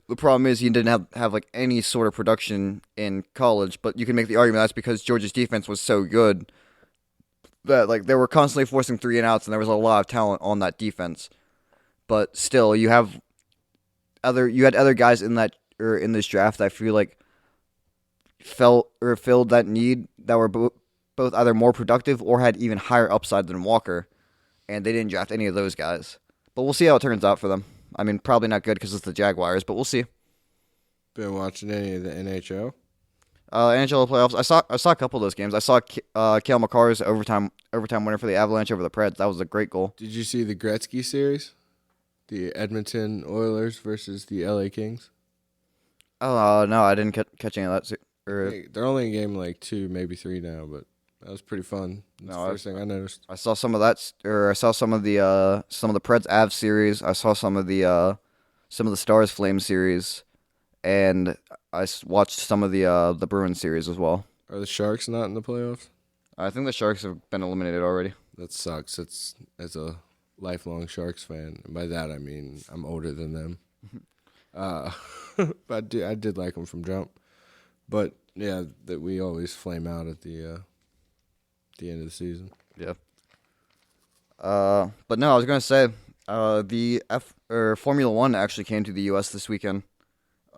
The problem is he didn't have like any sort of production in college, but you can make the argument that's because Georgia's defense was so good that like they were constantly forcing 3 and outs, and there was a lot of talent on that defense. But still, you had other guys in this draft that I feel like filled that need, that were both either more productive or had even higher upside than Walker, and they didn't draft any of those guys. But we'll see how it turns out for them. I mean, probably not good because it's the Jaguars, but we'll see. Been watching any of the NHL? NHL playoffs. I saw a couple of those games. I saw Cale Makar's overtime winner for the Avalanche over the Preds. That was a great goal. Did you see the Gretzky series? The Edmonton Oilers versus the LA Kings? Oh no, I didn't catch any of that. Hey, they're only in game like 2, maybe 3 now, but that was pretty fun. That's the first thing I noticed. I saw some of that, or I saw some of the Preds Avs series. I saw some of the Stars Flames series, and I watched some of the Bruins series as well. Are the Sharks not in the playoffs? I think the Sharks have been eliminated already. That sucks. It's as a lifelong Sharks fan. And by that I mean I'm older than them. But I did like them from jump. But yeah, that we always flame out at the end of the season. Yeah. But no, I was gonna say the Formula One actually came to the U.S. this weekend.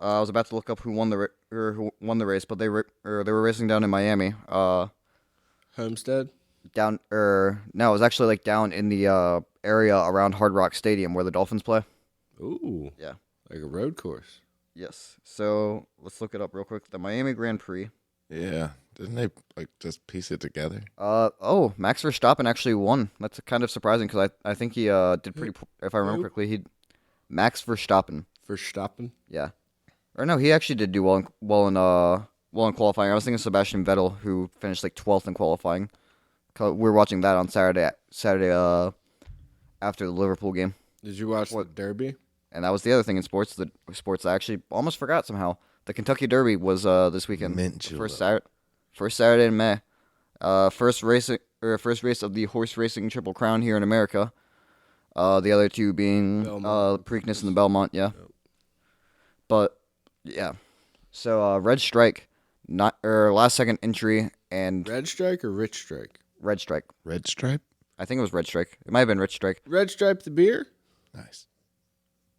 I was about to look up who won the race, but they were racing down in Miami. Homestead? No, it was actually like down in the area around Hard Rock Stadium where the Dolphins play. Ooh. Yeah. Like a road course. Yes. So let's look it up real quick. The Miami Grand Prix. Yeah. Didn't they like just piece it together? Max Verstappen actually won. That's kind of surprising because I think he did pretty. If I remember correctly, Max Verstappen. Verstappen? Yeah. Or no, he actually did do well in qualifying. I was thinking Sebastian Vettel, who finished like 12th in qualifying. We were watching that on Saturday after the Liverpool game. Did you watch the Derby? And that was the other thing in sports. The sports I actually almost forgot somehow. The Kentucky Derby was this weekend. First Saturday in May. First race of the horse racing Triple Crown here in America. The other two being Preakness and the Belmont. Yeah. Yep. But yeah. So Red Strike, last second entry and Red Strike or Rich Strike? Red Strike. Red Stripe? I think it was Red Strike. It might have been Red Strike. Red Stripe the beer? Nice.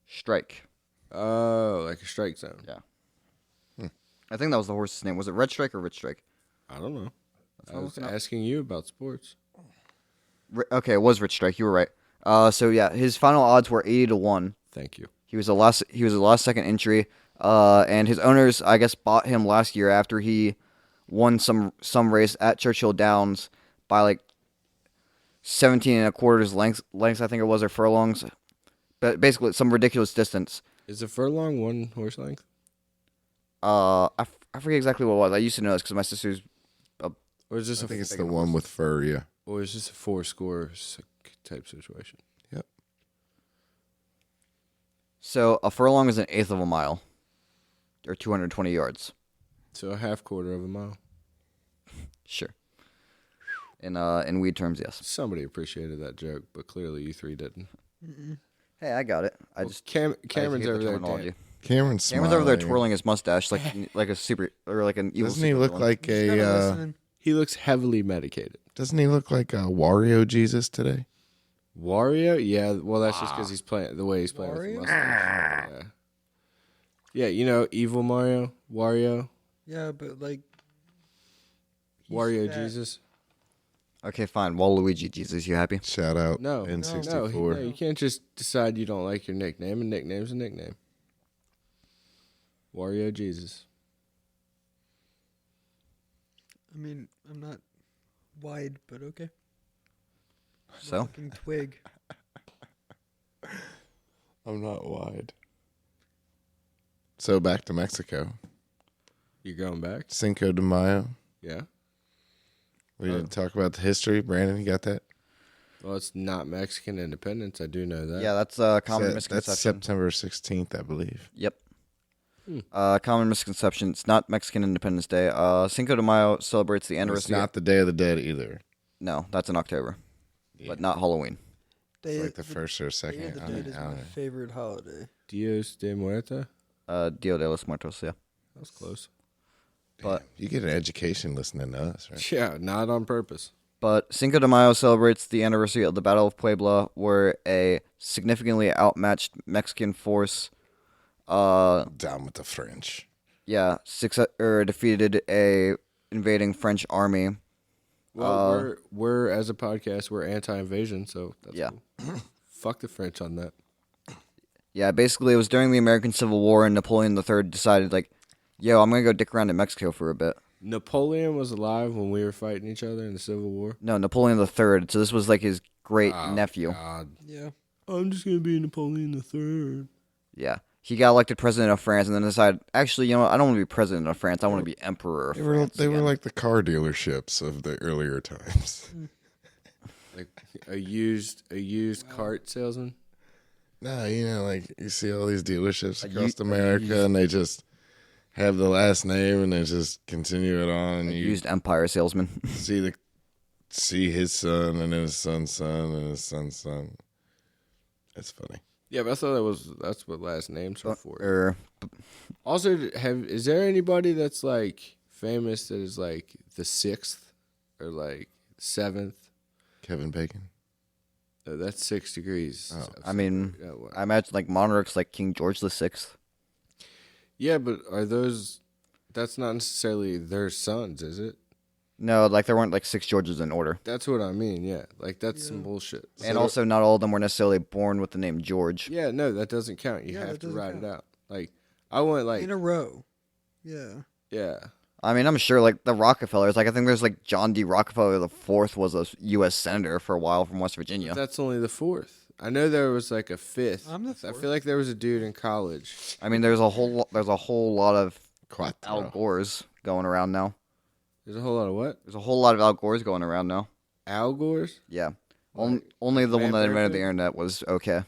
Strike. Oh, like a strike zone. Yeah. I think that was the horse's name. Was it Red Strike or Rich Strike? I don't know. I was asking you about sports. Okay, it was Rich Strike. You were right. So yeah, his final odds were 80-1. Thank you. He was a last second entry. And his owners, I guess, bought him last year after he won some race at Churchill Downs by like 17 1/4 lengths, I think it was, or furlongs. But basically, some ridiculous distance. Is a furlong 1 horse length? I forget exactly what it was. I used to know this because my sister's. Or is this I think it's the one with fur, yeah. Or is this a 4-score type situation? Yep. So a furlong is an eighth of a mile, or 220 yards. So a 1/4 of a mile. Sure. In weed terms, yes. Somebody appreciated that joke, but clearly you 3 didn't. Hey, I got it. Cameron's over there. Cameron's over there smiling. twirling his mustache like a super or like an evil. Doesn't he look like a? He looks heavily medicated. Doesn't he look like a Wario Jesus today? Wario? Yeah, well, that's just because he's playing the way he's playing with the Wario? mustache. Yeah, you know, evil Mario, Wario, Yeah, but like Wario fat. Jesus. Okay, fine. Waluigi, Jesus, you happy? Shout out No, N64. no, you can't just decide you don't like your nickname. A nickname's a nickname. Wario Jesus. I mean, I'm not wide, but okay. So Fucking twig. I'm not wide. So back to Mexico. You going back? Cinco de Mayo. Yeah. We didn't talk about the history. Brandon, you got that? Well, it's not Mexican independence. I do know that. yeah, that's a common That's misconception. September 16th, I believe. Yep. Common misconception. It's not Mexican Independence Day. Cinco de Mayo celebrates the It's anniversary. not the Day of the Dead either. No, that's in October, but not Halloween. Day, It's like the first or Day second. of the Dead is my favorite holiday. Dios de Muerta. Dia de los Muertos. Yeah. That was close. But You get an education listening to us, right? Yeah, not on purpose. But Cinco de Mayo celebrates the anniversary of the Battle of Puebla, where a significantly outmatched Mexican force, Down with the French. defeated a invading French army. Well, we're as a podcast, we're anti-invasion, so that's Yeah. cool. Fuck the French on that. Yeah, basically it was during the American Civil War, and Napoleon III decided, like, yo, I'm gonna go dick around in Mexico for a bit. Napoleon was alive when we were fighting each other in the Civil War. No, Napoleon III. So this was like his great nephew. God. Yeah. I'm just gonna be Napoleon III. Yeah. He got elected president of France and then decided, actually, you know what? I don't want to be president of France. I want to be emperor of France. They were again. like the car dealerships of the earlier times. Like a used cart salesman. No, like you see all these dealerships A across u- a America, used- and they just have the last name, and they just continue it on, and you Used empire salesman. see his son and his son's son and his son's son. It's funny. Yeah, but I thought that's what last names were for. Or Also, is there anybody that's like famous that is like the 6th or like 7th? Kevin Bacon. That's 6 degrees. Oh. I mean, Yeah, well, I imagine like monarchs like King George VI. yeah, but are those? That's not necessarily their sons, is it? No, like there weren't like 6 Georges in order. That's what I mean. Yeah, like that's some Yeah. bullshit. And also, not all of them were necessarily born with the name George. Yeah, no, that doesn't count. You Yeah, have that to doesn't write it count. out. Like I want like In a row. Yeah. yeah. I mean, I'm sure like the Rockefellers, like I think there's like John D. Rockefeller the fourth was a U.S. senator for a while from West Virginia. That's only the 4th. I know there was like a 5th. I'm the I 4th. feel like there was a dude in college. I mean, there's a whole lot of Al Quattro. Gores going around now. There's a whole lot of what? There's a whole lot of Al Gores going around now. Al Gore's? Yeah. Like Only the one that vampire invented the shit? internet was okay.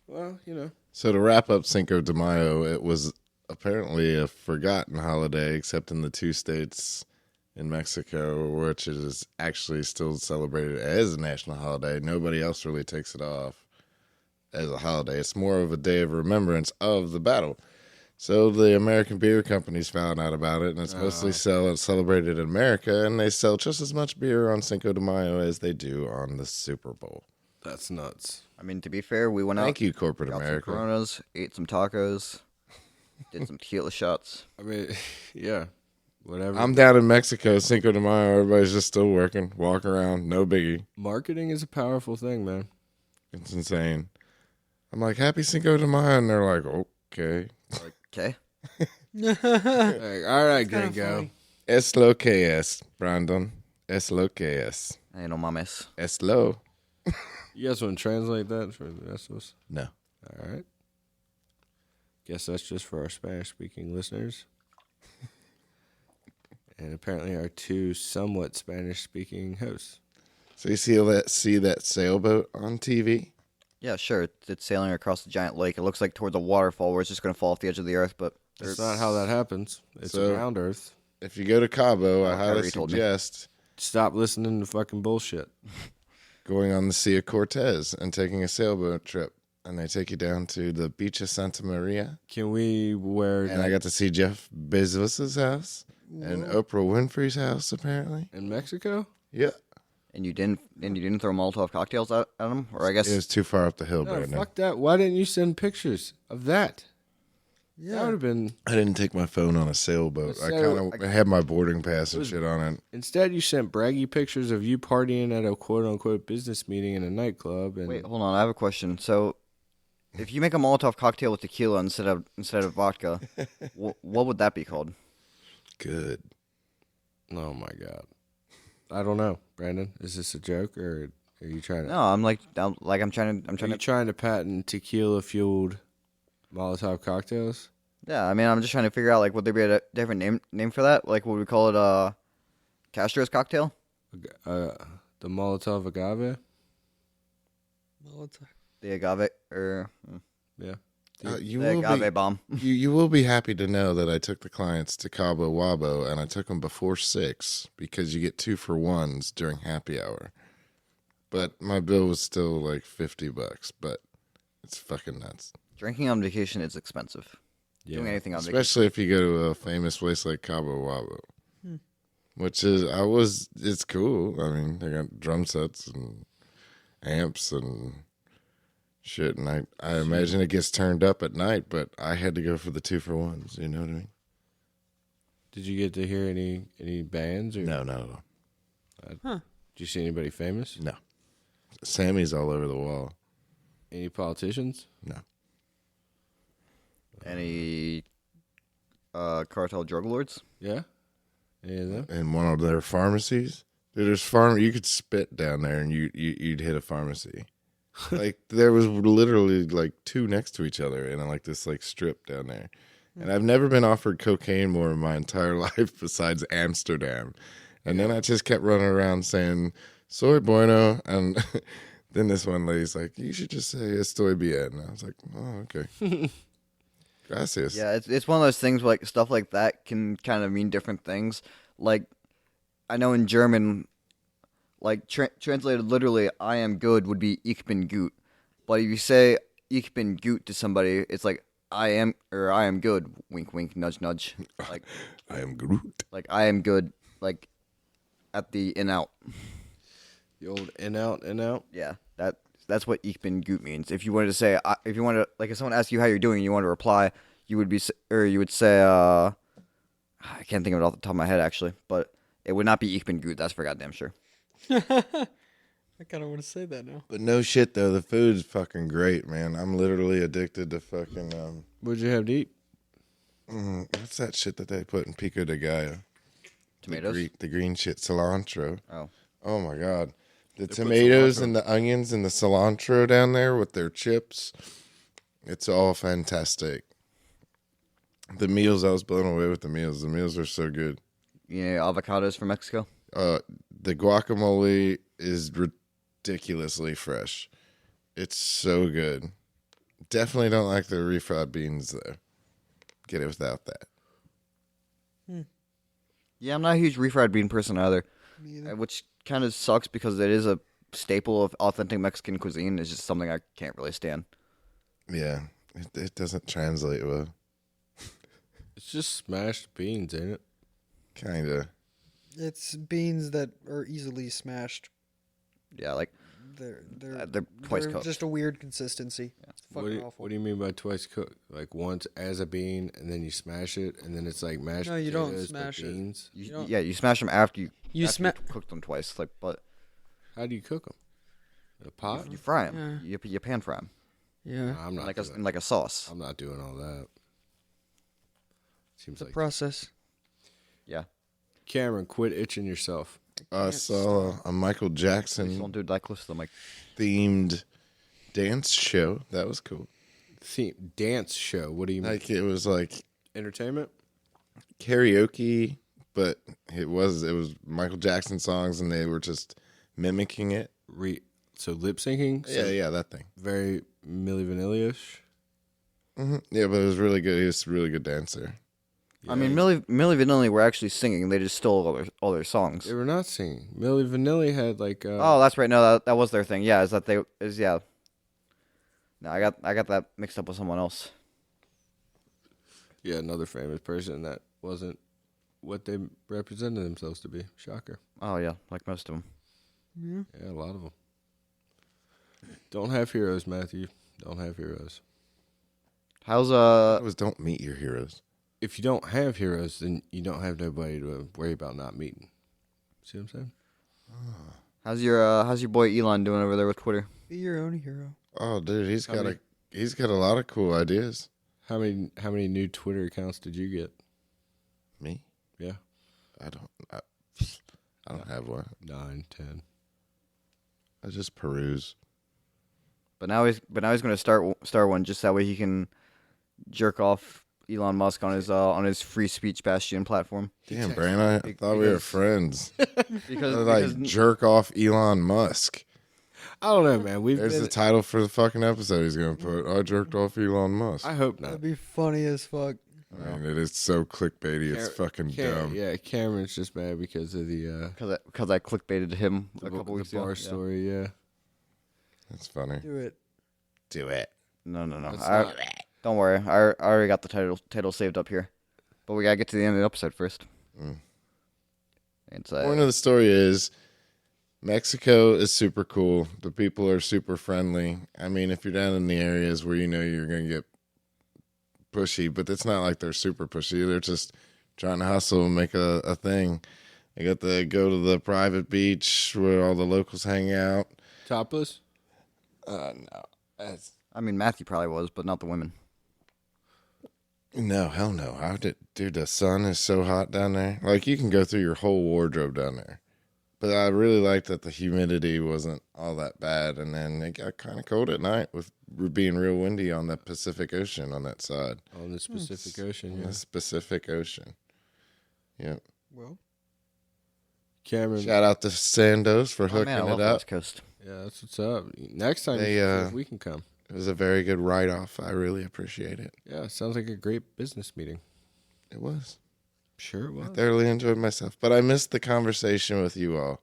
Well, you know. So to wrap up Cinco de Mayo, it was apparently a forgotten holiday, except in the 2 states in Mexico, which it is actually still celebrated as a national holiday. Nobody else really takes it off as a holiday. It's more of a day of remembrance of the battle. So the American beer companies found out about it, and it's mostly celebrated in America, and they sell just as much beer on Cinco de Mayo as they do on the Super Bowl. That's nuts. I mean, to be fair, we went out, Thank you, corporate got some America. Coronas, ate some tacos, did some tequila shots. I mean, yeah. Whatever. I'm down in Mexico, Cinco de Mayo. Everybody's just still working, walking around, no biggie. Marketing is a powerful thing, man. It's insane. I'm like, happy Cinco de Mayo, and they're like, okay. Okay. Like, all right, Kinda gringo. funny. Es lo que es, Brandon. Es lo que es. Hey, no mames. Es lo. You guys want to translate that for the rest of us? No. All right. Guess that's just for our Spanish-speaking listeners. And apparently our 2 somewhat Spanish-speaking hosts. So you see that sailboat on TV? Yeah, sure. It's sailing across a giant lake. It looks like towards a waterfall where it's just going to fall off the edge of the earth, but That's not how that happens. It's So- around Earth. If you go to Cabo, I Oh, highly Kyrie told me. suggest Stop listening to fucking bullshit. going on the Sea of Cortez and taking a sailboat trip. And they take you down to the beach of Santa Maria. Can we wear And I got to see Jeff Bezos' house and Oprah Winfrey's house, apparently. in Mexico? Yeah. and you didn't throw Molotov cocktails at them, or I guess It was too far up the hill, No, Brandon. fuck that. Why didn't you send pictures of that? That Yeah. would have been. I didn't take my phone on a sailboat. I So- kind of had my boarding pass and shit on it. Instead, you sent braggy pictures of you partying at a quote unquote business meeting in a nightclub. And Wait, hold on. I have a question. So, if you make a Molotov cocktail with tequila instead of vodka, what would that be called? Good. oh my god, I don't know, Brandon. Is this a joke or are you trying to? No, I'm trying Are you to. trying to patent tequila fueled Molotov cocktails? Yeah, I mean, I'm just trying to figure out like would there be a different name for that? Like, would we call it Castro's cocktail? The Molotov agave. Molotov. The agave Yeah. You the will agave bomb. you will be happy to know that I took the clients to Cabo Wabo, and I took them before 6 because you get 2 for 1s during happy hour. But my bill was still like $50, but it's fucking nuts. Drinking on vacation is expensive. Doing anything on vacation. Especially if you go to a famous place like Cabo Wabo. It's cool. I mean, they got drum sets and amps and shit, and I imagine it gets turned up at night, but I had to go for the 2 for 1s, you know what I mean? Did you get to hear any bands or No. Did you see anybody famous? No. Sammy's all over the wall. Any politicians? No. Any cartel drug lords? Yeah. in one of their pharmacies. Dude, you could spit down there and you'd hit a pharmacy. Like there was literally like two next to each other in like this like strip down there. And I've never been offered cocaine more in my entire life besides Amsterdam. And then I just kept running around saying, soy bueno. And then this one lady's like, you should just say estoy bien. And I was like, oh, okay. Gracias. Yeah, it's one of those things where, like, stuff like that can kind of mean different things. Like, I know in German, like, translated literally, I am good would be ich bin gut. But if you say ich bin gut to somebody, it's like, I am good, wink, wink, nudge, nudge. Like, I am Groot. like, I am good, like, at the in-out. The old in out. Yeah, that's what ich bin gut means. If you wanted to say, if someone asks you how you're doing, and you want to reply, you would say, I can't think of it off the top of my head actually, but it would not be ich bin gut. That's for goddamn sure. I kind of want to say that now. But no shit, though. The food's fucking great, man. I'm literally addicted to fucking, What'd you have to eat? what's that shit that they put in pico de gallo? Tomatoes. The green shit, cilantro. Oh, Oh my god, the put tomatoes cilantro. and the onions and the cilantro down there with their chips. It's all fantastic. The meals, I was blown away with the meals. The meals are so good. avocados from Mexico. The guacamole is ridiculously fresh. It's so good. Definitely don't like the refried beans though. Get it without that. Yeah, I'm not a huge refried bean person either, Me either. which kind of sucks because it is a staple of authentic Mexican cuisine. It's just something I can't really stand. Yeah, it doesn't translate well. It's just smashed beans, ain't it? Kinda. It's beans that are easily smashed. Yeah, like They're twice cooked. Just a weird consistency. It's fucking awful. What do you mean by twice cooked? Like once as a bean, and then you smash it, and then it's like mashed No, you don't potatoes, but smash it. beans. You smash them after you cook them twice. Like, but How do you cook them? In a pot? you fry them. You pan fry them Yeah, I'm not. in like a sauce. I'm not doing all that. Seems the like process. Yeah, Cameron, quit itching yourself. I saw a Michael just Jackson don't do it that close to the mic. themed dance show. That was cool. Dance show. What do you mean? Like it was like Entertainment? karaoke, but it was Michael Jackson songs and they were just mimicking it. So lip syncing? So Yeah, that thing. Very Milli Vanilli-ish? Yeah, but it was really good. He was a really good dancer. I mean, Milli Vanilli were actually singing. They just stole all their songs. They were not singing. Milli Vanilli had like. Oh, that's right. No, that was their thing. Yeah, yeah. No, I got that mixed up with someone else. Yeah, another famous person that wasn't what they represented themselves to be. Shocker. Oh yeah, like most of them. Yeah, a lot of them. Don't have heroes, Matthew. Don't have heroes. How's That was don't meet your heroes. If you don't have heroes, then you don't have nobody to worry about not meeting. See what I'm saying? how's your boy Elon doing over there with Twitter? Be your own hero. Oh, dude, he's How got many- he's got a lot of cool ideas. How many new Twitter accounts did you get? Me? Yeah, I don't have one. 9, 10. I just peruse. But now he's going to start one just that way he can jerk off Elon Musk on his free speech bastion platform. Damn, Brian, I thought we were friends. Because Like jerk off Elon Musk. I don't know, man. There's the title for the fucking episode he's gonna put. I jerked off Elon Musk. I hope not. That'd be funny as fuck. Man, it is so clickbaity. It's fucking dumb. Yeah, Cameron's just mad because of the because I clickbaited him a couple the weeks bar ago. Yeah. story. Yeah, That's funny. Do it. Do it. No. That's not- Don't worry. I already got the title saved up here. But we gotta get to the end of the episode first. It's Point of the story is Mexico is super cool. The people are super friendly. I mean, if you're down in the areas where you know you're gonna get pushy, but it's not like they're super pushy. They're just trying to hustle and make a thing. They got to go to the private beach where all the locals hang out. topless. No. That's I mean, Matthew probably was, but not the women. No, hell no. Dude, the sun is so hot down there. Like, you can go through your whole wardrobe down there. But I really liked that the humidity wasn't all that bad. And then it got kind of cold at night with being real windy on the Pacific Ocean on that side. On the Pacific Ocean, On yeah. the Pacific Ocean. Yep. Well, Cameron, Shout out to Sandos for Oh, hooking man, I love it the up. West Coast. yeah, that's what's up. Next time They, you should see if we can come. It was a very good write-off. I really appreciate it. Yeah, sounds like a great business meeting. It was. Sure it I was. thoroughly enjoyed myself. But I missed the conversation with you all.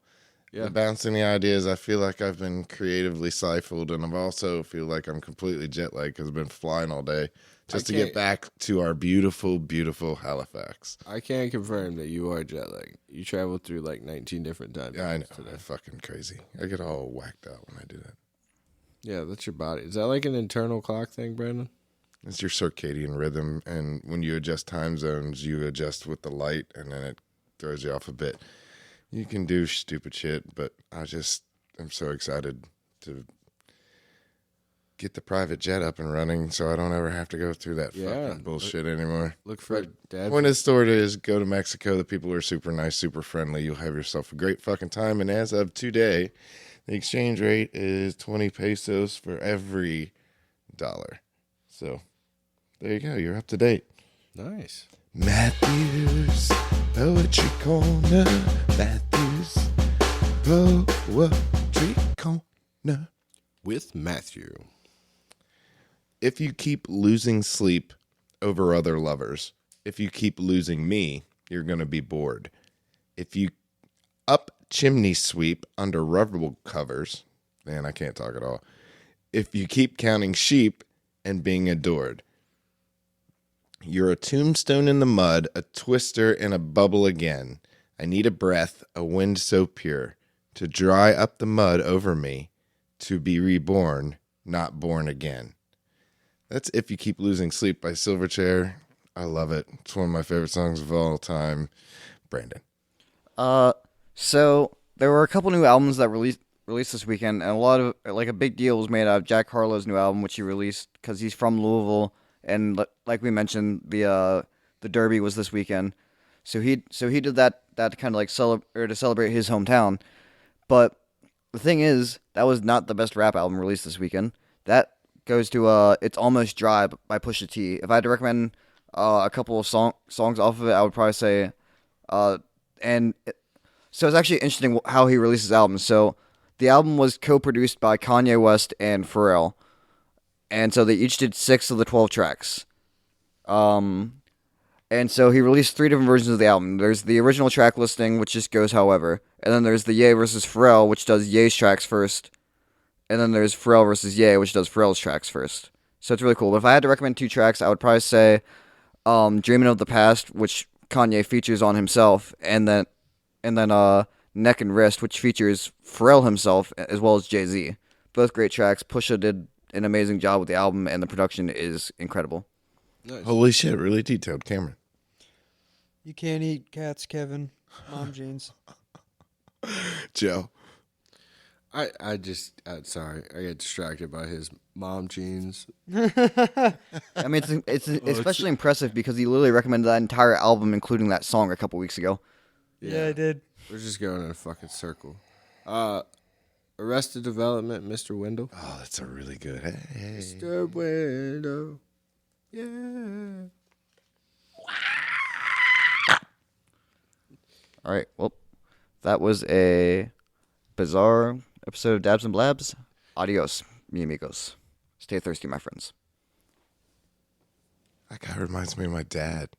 Yeah. The bouncing the ideas, I feel like I've been creatively stifled, and I also feel like I'm completely jet lagged because I've been flying all day just to get can't- back to our beautiful, beautiful Halifax. I can confirm that you are jet lagged. You traveled through like 19 different times. Yeah, I know. today. I'm fucking crazy. I get all whacked out when I do that. Yeah, that's your body. Is that like an internal clock thing, Brandon? It's your circadian rhythm, and when you adjust time zones, you adjust with the light, and then it throws you off a bit. You can do stupid shit, but I'm so excited to get the private jet up and running so I don't ever have to go through that Yeah. fucking bullshit anymore. Look for Dad. Point of the story is go to Mexico. The people are super nice, super friendly. You'll have yourself a great fucking time. And as of today, the exchange rate is 20 pesos for every dollar. So there you go. You're up to date. Nice. Matthews Poetry Corner. Matthews Poetry Corner. With Matthew. If you keep losing sleep over other lovers, if you keep losing me, you're going to be bored. If you up chimney sweep under rubber covers, man, I can't talk at all. If you keep counting sheep and being adored, you're a tombstone in the mud, a twister in a bubble again. I need a breath, a wind so pure, to dry up the mud over me, to be reborn, not born again. That's If You Keep Losing Sleep by Silverchair. I love it. It's one of my favorite songs of all time. Brandon. So there were a couple new albums that released this weekend, and a lot of a big deal was made out of Jack Harlow's new album, which he released because he's from Louisville, and like we mentioned, the Derby was this weekend, so he did that to kind of like to celebrate his hometown. But the thing is, that was not the best rap album released this weekend. That goes to It's Almost Dry by Pusha T. If I had to recommend a couple of songs off of it, I would probably say, so it's actually interesting how he released his album. So the album was co-produced by Kanye West and Pharrell, and so they each did 6 of the 12 tracks. And so he released 3 different versions of the album. There's the original track listing, which just goes however, and then there's the Ye versus Pharrell, which does Ye's tracks first, and then there's Pharrell versus Ye, which does Pharrell's tracks first. So it's really cool. But if I had to recommend 2 tracks, I would probably say Dreaming of the Past, which Kanye features on himself, and then Neck and Wrist, which features Pharrell himself as well as Jay-Z. Both great tracks. Pusha did an amazing job with the album, and the production is incredible. Nice. Holy shit, really detailed. Cameron. you can't eat cats, Kevin. Mom jeans. Joe. Sorry, I get distracted by his mom jeans. I mean, it's especially impressive because he literally recommended that entire album, including that song, a couple weeks ago. Yeah, I did. We're just going in a fucking circle. Arrested Development, Mr. Wendell. Oh, that's a really good. Hey. Mr. Wendell. Yeah. All right, well, that was a bizarre episode of Dabs and Blabs. Adios, mi amigos. Stay thirsty, my friends. That guy reminds me of my dad.